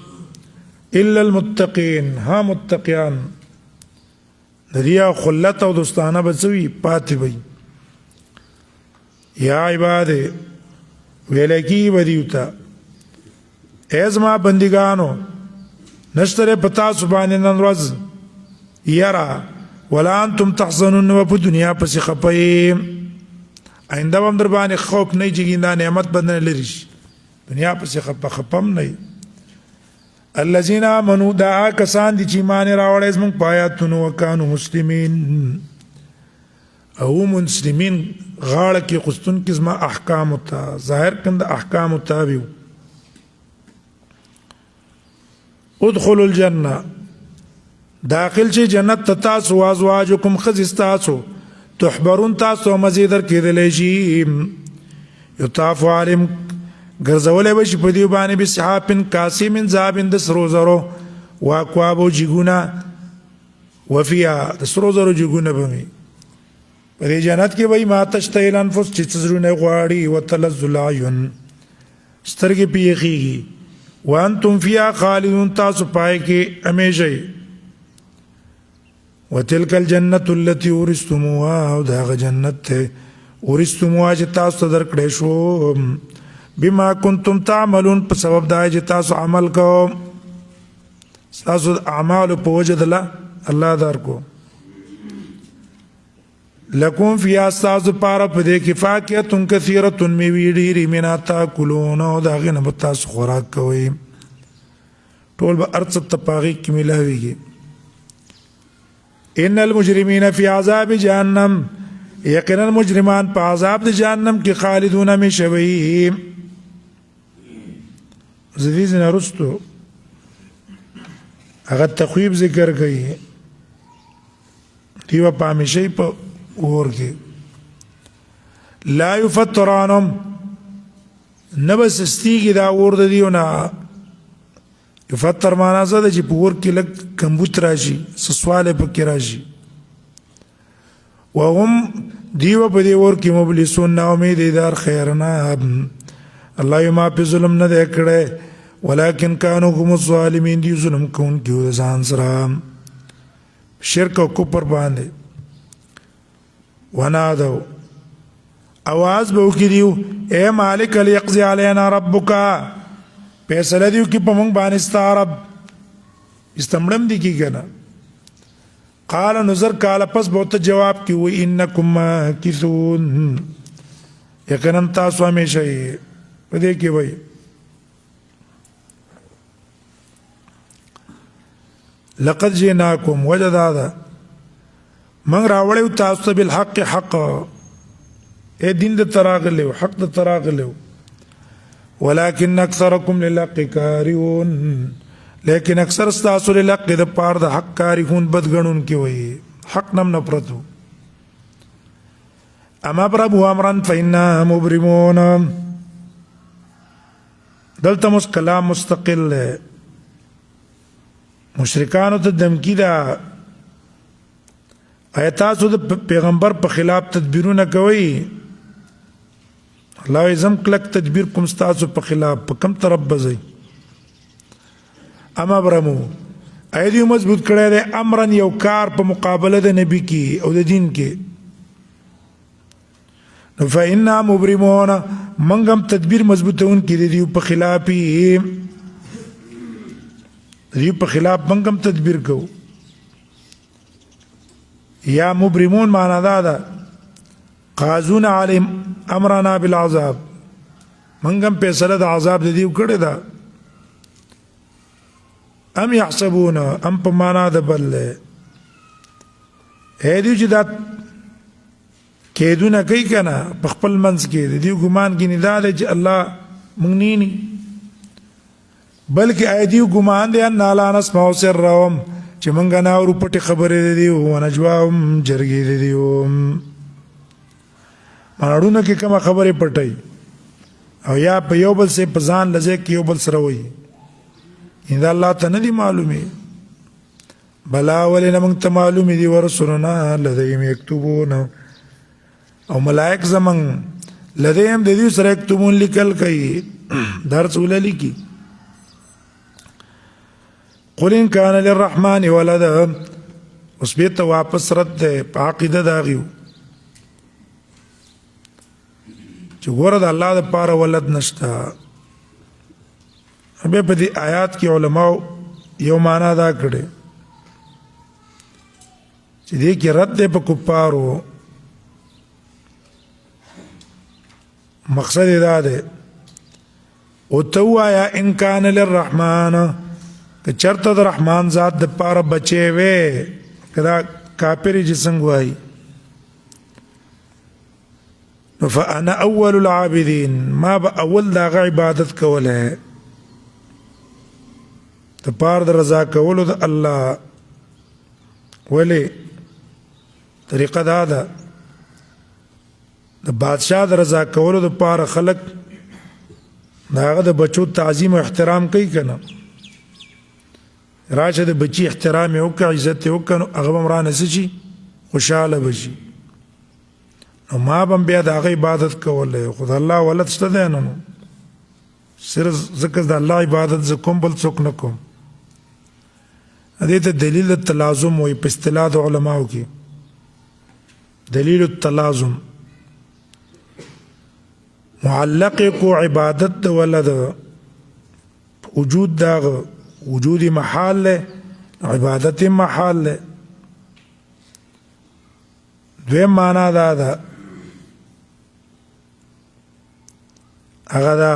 الا المتقین ها متقیان د دې خلت او دوستانه به څه وي پاتې وي یا عباد ویل کی بدیو ته ای زما بندګانو نشته په تاسو باندې نن ورځ یاره ولا انتم تحزنون و په دنیا پسې خپئ آینده به هم در باندې خوف نه چې دا نعمت به نه لري شي دنیا پسې خپم نه الذين آمنوا دا کسان دي چې ایمان راوړی زموږ په آیاتونو وکانو مسلمین او مسلمین غاړه کې قسطن کې زما احکام ته ظاهر کند احکام تابع ادخلوا الجنه داخل شي جنت تاسو وازواجکم خزستاسو تحبرون تاسو مزیدر کېدلی شي یطاف علیم ګرځولې به شي په دې باندې بسحابن کاسې من ذهب د سرو زرو واکواب او جګونه وفیا د سرو زرو جګونه به وي په دې جنت کې وایي ما تشتهي الانفس چې زړونه غواړي وتلذ العیون سترګې پیخیږي وانتم فيها خالدون تاسو پای کې همیشه وتلك الجنة التي ورثتموها او دا جنت ورثتموها چې تاسو درکړې شو بما كنتم تعملون په سبب دا چې تاسو عمل کوم تاسو اعمال په وجه الله درکو لکم فی استاذ پارا په دې کې فاکهه کثیره میوې ډېرې منا تاکلون او دا غنه به تاسو خوراک کوئ ټول به ارڅ تپاغي کې ملاويږي ان المجرمین فی عذاب جهنم یقینا مجرمان په عذاب د جهنم کې خالدون همیشوي زدیز نرستو هغه تخویب ذکر کوي دیو په همیشي په اور کې لا یفتر عنهم نبس استیږي دا اور د دیونه یفتر معنا څه ده چې په اور کې لږ کمبوت راشي سسواله پکې راشي وهم دیو په دې اور کې مبلسون نا امید دار خیرنا الله یما په ظلم نه دی کړی ولکن كانوا هم الظالمین دی ظلم کوونکي د ځان سره شرک او کفر باندې ونادوا आवाज به وکړیو اے مالک لیقضي علينا ربک فیصله دیو کې په موږ باندې ستارب استمړم دي کې کنه قال نظر قال پس بہت جواب کی وی انکم ماکثون یقینا تاسو همیشه په دې کې وای لقد جئناكم وجد هذا من راوړیو تاسو بالحق حق اے دین د تراغلو حق د تراغلو ولكن اكثركم للحق كارهون لیکن اکثر تاسو للحق د پاره د حق کارهون بدګنون کې وای حق نم نفرتو اما پربو امرن فإنا مبرمون دلته مس کلام مستقل مشرکانو ته دمکی دا آیاتو د پیغمبر په خلاف تدبیرونه کوي الله اعظم کلک تدبیر کوم تاسو په خلاف په کم طرف بځي اما برمو ایدی مضبوط کړی دی امرن یو کار په مقابله د نبی کې او د دین کې نو فإنا مبرمون منګم تدبیر مضبوطون کې دی په خلاف دی په خلاف منګم تدبیر کو یا مبرمون معنا دا ده قازون علیم امرنا بالعذاب منګم فیصله د عذاب د دیو کړی دا ام يحسبون ام په معنا د بل هې دی چې دا کېدونه کوي کنه په خپل منځ کې دی ګمان کې نه دا چې الله مونږ نه بلکې ایدی ګمان دی ان لا نسمع سرهم چې مونږ نه اورو پټ خبرې دی او نجواهم جرګې دی ماړونه کې کومه خبره پټي او یا په یو بل سه پزان لځه کې یو بل سره وي ان الله ته نه دي معلومه بلا ولنا موږ ته معلومه دي ورسولنا لديهم يكتبون او ملائک زمن لديهم د دې سره يكتبون لیکل کوي درس وللی کی قل ان كان للرحمن ولد اوس بیت واپس رد په عقیده داغیو چې ګوره د الله د پاره ولد نشته به په دې آیات کې علما یو معنا دا کړي چې دې کې رد په کفارو مقصد دا ده او توایا ان کان للرحمن که چرته د رحمان ذات د پاره بچي وي کدا کافر چې څنګه وای فانا اول العابدين ما اول دا عبادت کوله د پاره د رضا کولو د الله ولی طریقه دا ده د بادشاہ د رضا کولو د پاره خلق داغه د بچو تعظیم او احترام کوي کنه راشه د بچی احترام او عزت او کنه هغه مرانه سچي خوشاله بشي نو ما بم بیا د هغه عبادت کوله خدای الله ولت شته ده نو صرف ذکر د الله عبادت ز کوم بل څوک نه کوم دې ته دلیل التلازم وي په اصطلاح د علماو کې دلیل التلازم معلق کو عبادت د ولد وجود داغه وجود محال له عبادت محال له دوی معنا دا ده هغه دا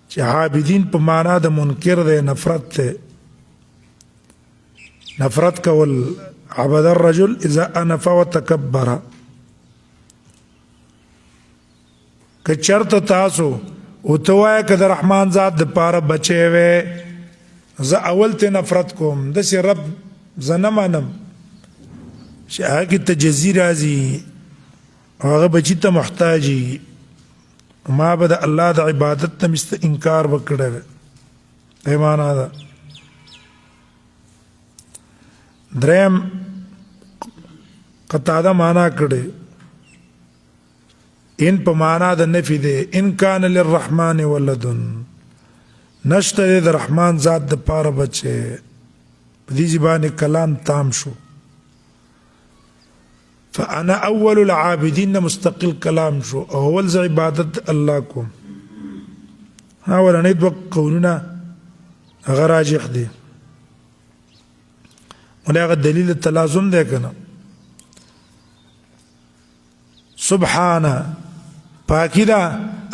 چې عابدین په معنا د منکر ده نفرت ته نفرت کول عبد الرجل اذا انف وتكبر که چرته تاسو او توای که د رحمان ذات د پاره بچي وي زه اول ته نفرت کوم د سي رب زنمانم چې هغه ته جزیر راځي هغه بچی ته محتاجي ما به د الله د عبادت ته مست انکار وکړل ایمانه ده دریم قطاده معنا کړي ان په معنا د نفي ده ان کان للرحمن ولد نشته د رحمان ذات د پاره بچي په دې ځبانه کلام تام شو فانا اول العابدين مستقل کلام شو اول ز عبادت الله کوم ها ولنه د قولنا غراجح دي ولغه دلیل التلازم ده کنه سبحانه پاکی دا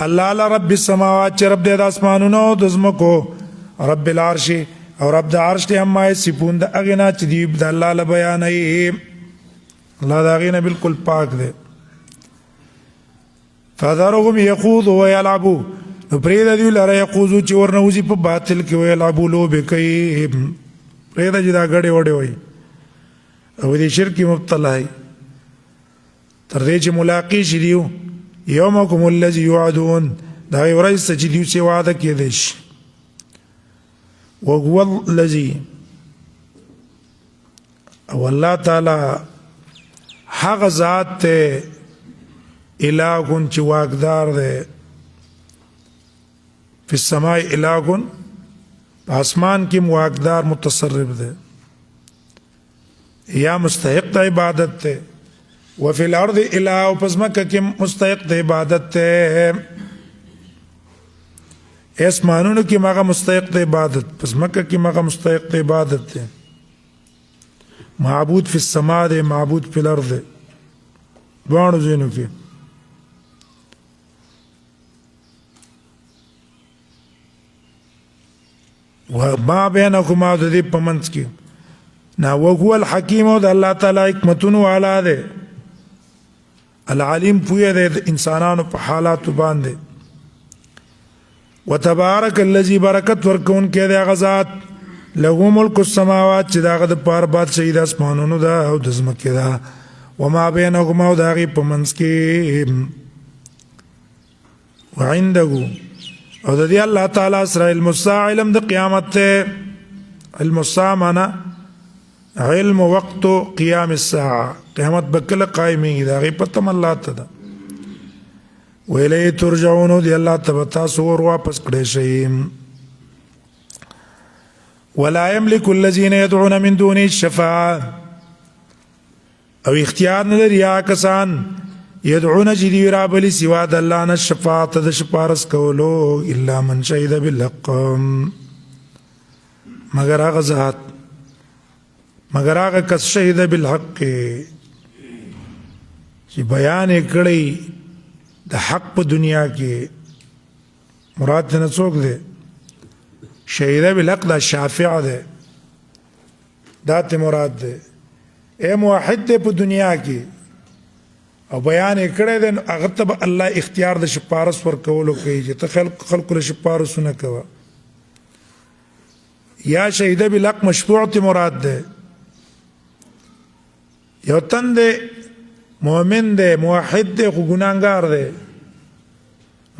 الله لا رب السماوات چې رب د اسمانونو د زمکو رب العرش او رب د عرش ته هم صفون د اغنا چې دی د الله له بیان ای الله دا غینه بالکل پاک دی فذرهم يخوضوا ويلعبوا پرې د دې لاره یخوضو چې ورنوزي په باطل کې ويلعبوا لو به کوي پرې د دا غړې وړې وي او دې شرک مبتلا هي تر دې چې ملاقات شي دیو یومکم الذی یوعدون دا ورځ چې دیو چې وعده کړي شي وهو الذی او الله تعالی هغه ذات ته الہون چې واقدار دی په سماء الہون په اسمان کې واقدار متصرف دی یا مستحق د عبادت ته وفي الارض الہ او پسمکه کې مستحق د عبادت ته اسمانونو کې ماغه مستحق د عبادت پسمکه کې ماغه مستحق د عبادت ته معبود فی السماء ده معبود فی الارض دوانو زینو کې وما بینکما د دې پمنځ کې نا وهو الحکیم او د الله تعالی حکمتونو والا ده العلیم پوی ده انسانانو په حالات باندې وتبارك الذي برکت ورکون کې د غزاد له ملک السماوات چې داغه د پار باد شهید اسمانونو دا او د زمکه دا وما بینهما او د هغې په منځ کې وعنده او د دې الله تعالی سره علم الساعه علم د قیامت ته علم الساعه معنا علم وقت قیام الساعه قیامت به کله قایمېږي د هغې پته م الله ته ده ویلی ترجعون دی الله ته به تاسو ور واپس کړی شئ ولا يملك الذين يدعون من دونه الشفاعه او اختیار نه لري هغه کسان يدعون چې دوی رابلي سوا د الله نه شفاعت د سپارس کولو الا من شهد بالحق مگر هغه ذات مگر هغه کس شهد بالحق چې بیان یې کړی د حق په دنیا کې مراد نه څوک دی شهید بالحق دا شافع دی دا ته مراد دی اے موحد دی په دنیا کې او بیان یې کړی دی هغه ته به الله اختیار د سپارس ورکولو کوي چې ته خلکو له سپارسونه کوه یا شهید بالحق مشفوع ته مراد دی یو تن دی مؤمن دی موحد دی خو ګناهګار دی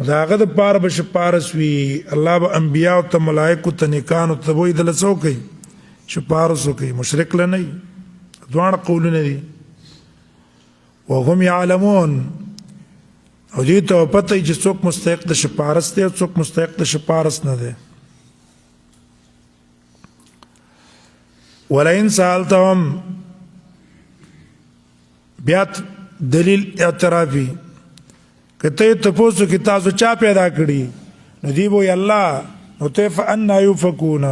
د هغه دپاره به سپارس وي الله به انبیاو ته ملایکو ته نیکانو ته وایي دله څه وکوي سپارس وکوي مشرک له نه وي دواړه قولونه دي وهم یعلمون او دوی ته پته وي چې څوک مستحق د سپارس دی او څوک مستحق د سپارس نه دی ولئن سألتهم بیا دلیل اعترافي کته تاسو کې تاسو چا پیدا کړی نو دی وای الله نو ته فانا يفكون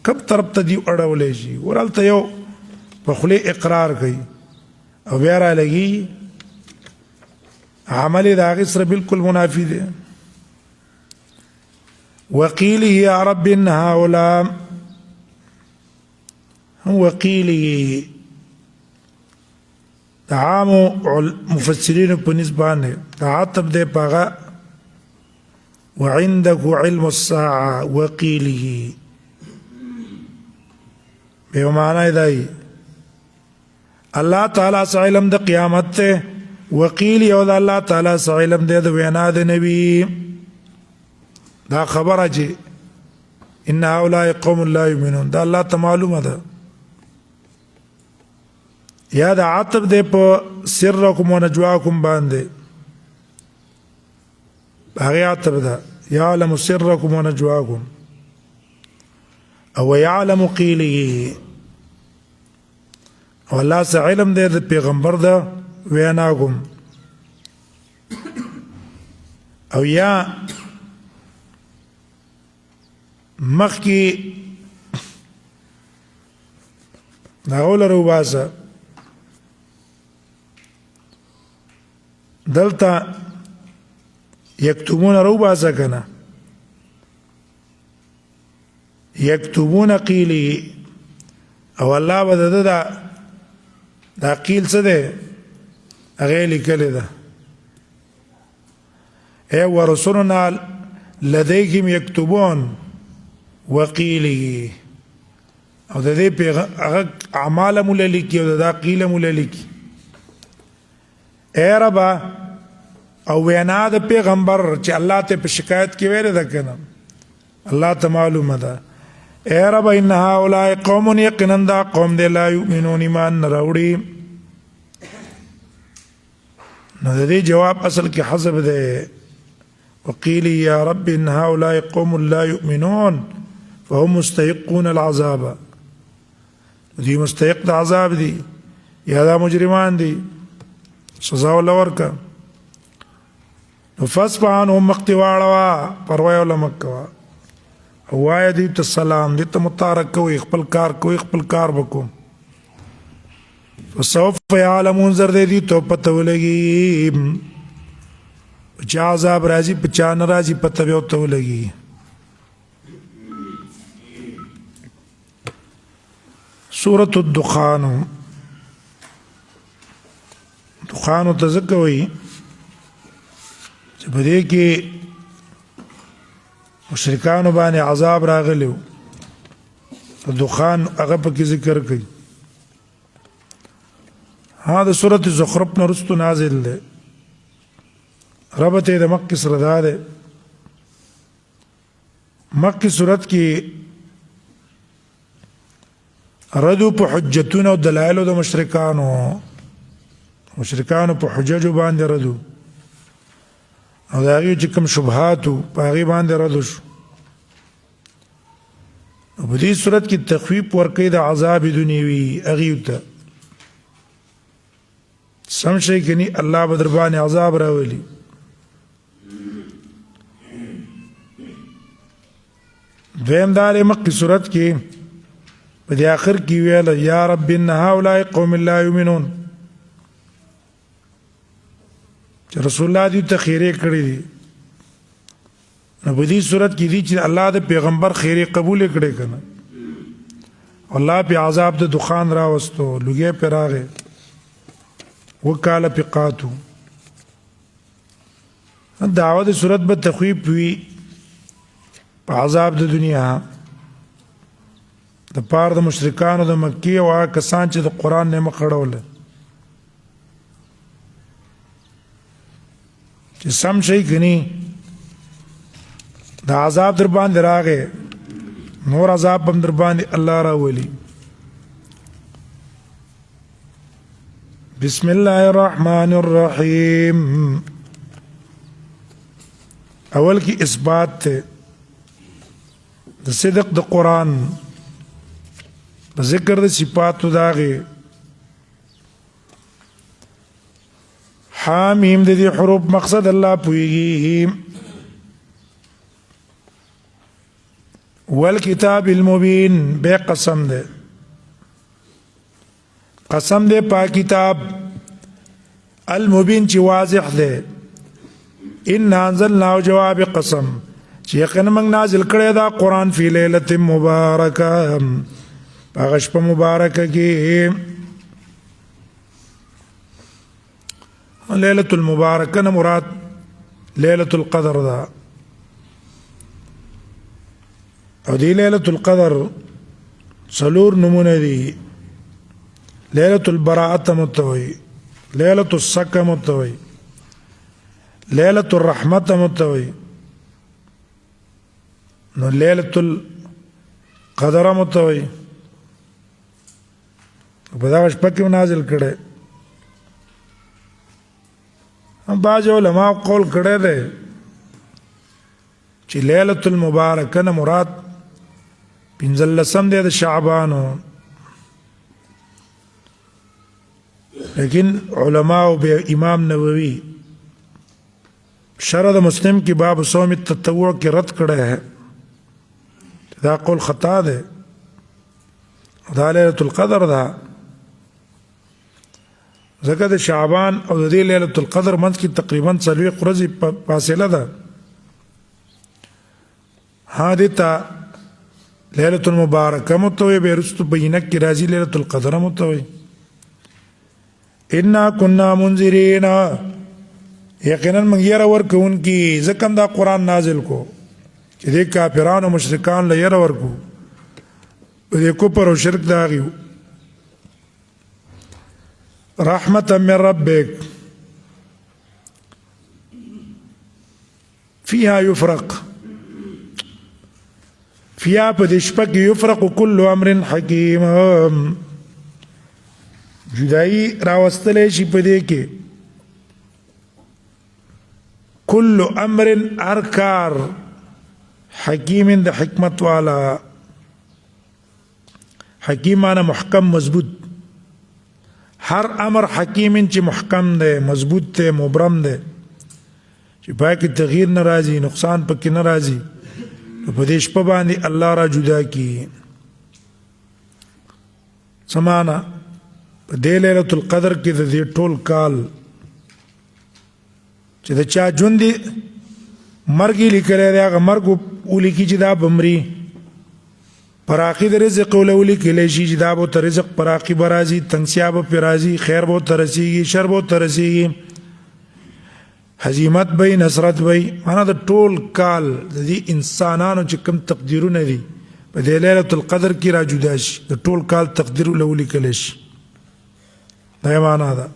کب طرف ته دی اړولې شي ورالته یو په خله اقرار کوي او بیا را لګي عمل دا غي سره بالکل منافي دی وقيله يا رب ان هؤلاء وقيله عام مفسرین په نسبانه عتب دی پاغه وعندك علم الساعه وقيله به معنا دی الله تعالی سره علم د قیامت ته وقيل یو د الله تعالی سره علم د وینا د نبی دا خبره چې ان هؤلاء قوم لا يؤمنون دا الله ته معلومه ده یا دا عطب دی په سرکم و نجواکم باندې هغه عطب ده یعلم سرکم و نجواکم او یعلم قیله او الله سره علم دی د پیغمبر ده ویناکم او یا مخکی ناول روباسه دلتا یکتبون روباسه کنه یکتبون قیلی او الله به دا قیل څه دی هغه لیکلی ده ای ورسلنا لديهم یکتبون وقیلی او د دې هغه اعمال مولا لیکي او دا قیل مولا لیکي اے ربا او وینا د پیغمبر چې الله ته په شکایت کې ویل ده کنه الله ته معلومه ده اے رب ان هؤلاء قوم یقینا دا قوم دی لا یؤمنون ایمان نه راوړي نو د دې جواب اصل کې حذف ده وقيل يا رب ان هؤلاء قوم لا يؤمنون فهم مستحقون العذاب دي مستحق العذاب دي یا دا مجرمان دي سزا ولا ورکا نو فصفح عنهم مقتواړه پروا ولا مکوا وای دې ته سلام دې ته متارک کوي خپل کار کوي خپل کار وکړو فسوف يعلمون زر دې ته پته ولګي چا عذاب راځي پچا نه راځي پته به ته ولګي سورة الدخان دخان تذکوي چې په دې کې مشرکانو باندې عذاب راغلیو دخان هغه په کې ذکر کوي ها د سورۃ زخرف نه رستو نازل ده ربط د مکه سره ده مکه سورۃ کې ردو په حجتونو او دلایلو د مشرکانو په حجج باندې ردو او دا یو چې کوم شبهات په هغه باندې ردو شو په دې صورت کې تخویف ورکړي د عذاب دنیوي هغه ته سم شي کني الله بدربان عذاب راولي دویم دار مکه صورت کې په دې اخر کې ویل یا رب ان هؤلاء قوم لا يؤمنون چې رسول الله دې تخیره کړی دي نو په دې صورت کې دي چې الله د پیغمبر خیره قبول کړي کنه الله په عذاب د دخان راوستو لږه پر راغې وکاله پقاتو دعوه د صورت به تخویب وي په عذاب د دنیا د پاره د مشرکانو د مکی او کسان چې د قران نه مخړول چې سم شي کني د عذاب در باندې راغې نور عذاب هم در باندې الله راولي بسم الله الرحمن الرحیم اول کی اثبات ته د صدق د قران ذکر د صفات داغه حامیم د دې حروف مقصد الله پويږي والکتاب المبین به قسم ده پاک کتاب المبین چې واضح ده ان انزلنا جواب قسم چې یقینا موږ نازل کړی دا قران فی لیلۃ مبارکه پاغش په مبارکه کې لیلۃ المبارکه نه مراد لیلۃ القدر ده او دی لیلۃ القدر څلور نمونه دي لیلۃ البراءه متوي لیلۃ السکه متوي لیلۃ الرحمت متوي نو لیلۃ القدر متوي په دا شپه کې نازل کړي هم باج علماء قول کړي دي چې لیلۃ المبارکه نه مراد پنځلسم دی د شعبان لیکن علماء او امام نووي شرح مسلم کی باب صوم التطوع کې رد کړه ہے دا قول خطا ده دا لیلۃ القدر ده زکه د شعبان او د لیلۃ القدر منځ کې تقریبا 3 ورځې فاصله ده حادثه لیلۃ المبارکه متوي بیرست بینک کی راضی لیلۃ القدر متوي انا كنا منذرین یقینا من ير ورکون کی زکم دا قران نازل کو چې د کافرانو مشرکان له ير ورکو د کفر او شرک دا غيو رحمتا من ربك فيها يفرق فيها بدشبك يفرق كل امر حكيم جدائی راوستلې شي په دې کې كل امر ارکار حکیم د حکمت والا حکیم انا محکم مضبوط هر امر حکیم چې محکم ده مضبوط ده مبرم ده چې پای کې تغییر ناراضي نقصان پکې ناراضي په دې شپه باندې الله را جدا کی سمانا په دې ليله القدر کې د دې ټول کال چې د چا ژوند مرګ لیکل دی هغه مرګ ولیکي چې دا بمري پراخي د رزق ولولي کې لشي چې دا به رزق پراخي برازي تنگسیا به پرازي خیر به ترسيږي شر به ترسيږي هزیمت به نصرت به معنا د ټول کال د دې انسانانو چې کوم تقدیرونه دي په دې ليله القدر کې را جدا شي د ټول کال تقدیر ولولي کې لشي دا معنا ده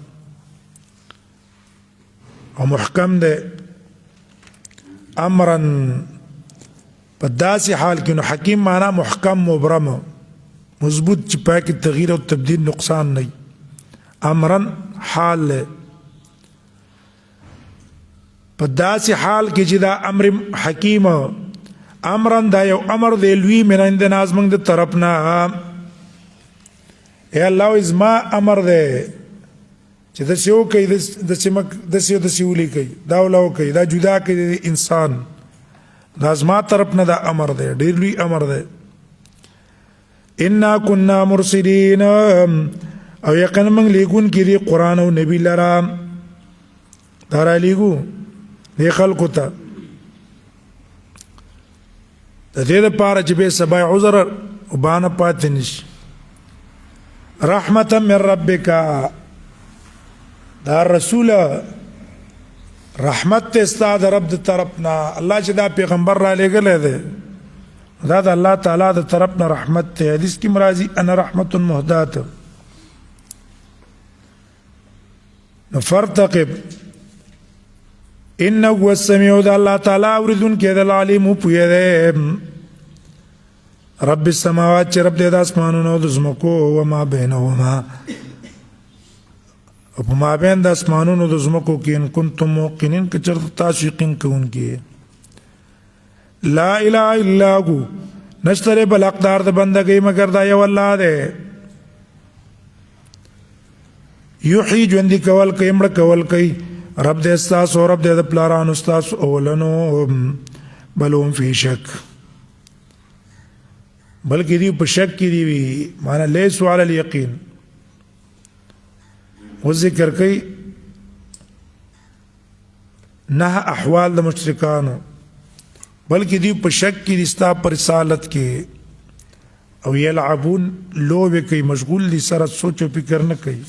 او محکم ده امرا په داسې حال کې. نو حکیم معنا محکم مبرم مضبوط چې پای کې تغییر او تبدیل نقصان نه. امرا حال په داسې حال کې چې دا امر حکیم امرن دا یو امر دی لوی من عند نازمنګ د طرفنا. اے الله ازما امر دی چې د سیو کوي د سیمک د سیو د سیولي کوي دا ولو کوي دا جدا کوي انسان دا ازما طرفنا دا امر دی ډیر لوی امر دی. انا كنا مرسلین او یقینا موږ لیکون کې دی قران او نبی لرا دا را لیکو دی خلکو ته د دې لپاره چې به سبا عذر وبانه پاتې نشي. رحمتا من ربک دا رسول رحمت ته استاد رب د طرفنا. الله چې دا پیغمبر را لېږلی دی دا د الله تعالی د طرفنا رحمت ته. حدیث کې مرাজি انا رحمت مهدات. نو فرتقب انه هو السميع د الله تعالی اوریدون کې د العلیم پوهه ده. رب السماوات چې رب د اسمانونو د زمکو او ما بینهما او په ما بین د اسمانونو د زمکو کې ان کنتم موقنین که چرته تاسو یقین کوونکي. لا اله الا هو نشتره بل حقدار د بندګۍ مگر دا یو الله دی. یحیی ژوندي کول کوي مړه کول کوي رب دې استاسو رب دې د پلارانو استاسو اولنو بلوم فی شک بلکې دی په شک کې دی وی معنا لیس علی الیقین. و ذکر کوي نه احوال د مشرکانو بلکې دی په شک کې دي ستا پر رسالت کې او یلعبون لوبه کوي مشغول دي سره سوچ او فکر نه کوي.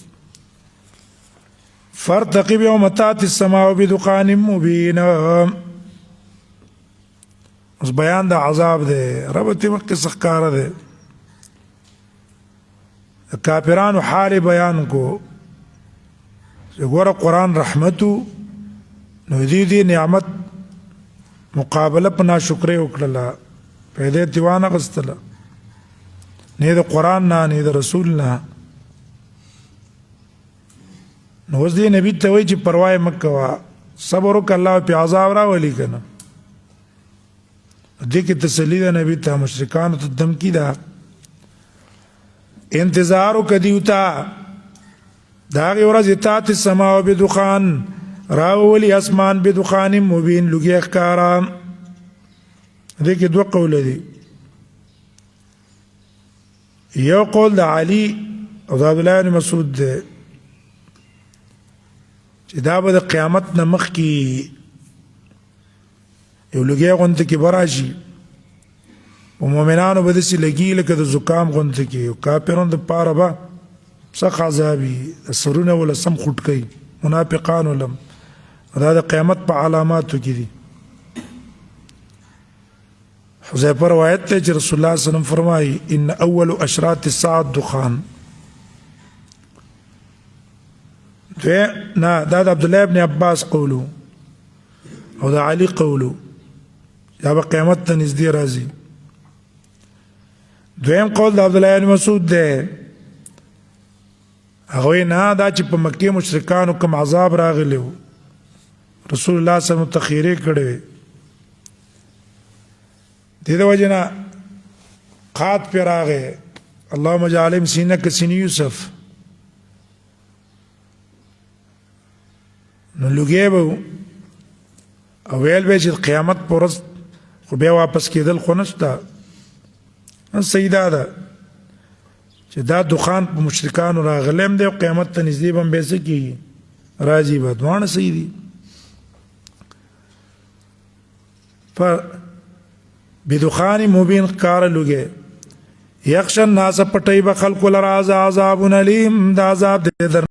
فارتقب يوم تاتي السماء بدخان مبين. اوس بیان د عذاب دی رب ته مکه سخکار دی. کافرانو حال بیان کو ګوره قرآن رحمتو نو دې نعمت مقابله په ناشکرۍ وکړله پیدا دیوانه غستله نه د قرآن نه نه د رسول نه. نو اوس دې نبی ته وایي چې پروا یې مه کوه صبر وکړه الله پې عذاب راولي که نه. دې کې تسلي ده نبی ته مشرکانو ته دمکي ده انتظار وکړه دیو ته د هغې ورځې تات السماء بدخان راولي اسمان بدخان مبین لوګي ښکاره. دې کې دوه قوله دي یو قول د علي او د عبدالله بن مسعود دی چې دا به د قیامت نه مخکې یو لوګی غونته کې به راشي په مؤمنانو به داسې لګي لکه د زکام غونته کې او کافرانو دپاره به سخت عذاب وي سرونه وله سم خوټ کوي منافقانو لم. دا د قیامت په علاماتو کې دي. حذیفه روایت دی چې رسول الله صلی الله علیه وسلم فرمایي ان اول اشراط الساعه دخان. نه دا د عبدالله ابن عباس قولو او د علي قولو یا به قیامت ته نږدې راځي. دویم قول د عبدالله ابن مسعود دی هغه نه دا چې په مکې مشرکانو کوم عذاب راغلی و رسول الله صلی الله علیه وسلم تخیرې کړې وې دې د وجې نه قات پې راغی اللهم اجعلهم سینک سین یوسف. نو لوګي به او ویل به چې قیامت پر ورځ خو بیا واپس کېدل خو نشته. سیدا ده چې دا دخان په مشرکانو راغلی هم دی او قیامت ته نږدې به هم بیا څه کېږي راځي به دواړه صحیح دي. بدخان مبین ښکاره لوګی یخشى الناس پټوي به خلکو لره عذاب علیم دا عذاب دی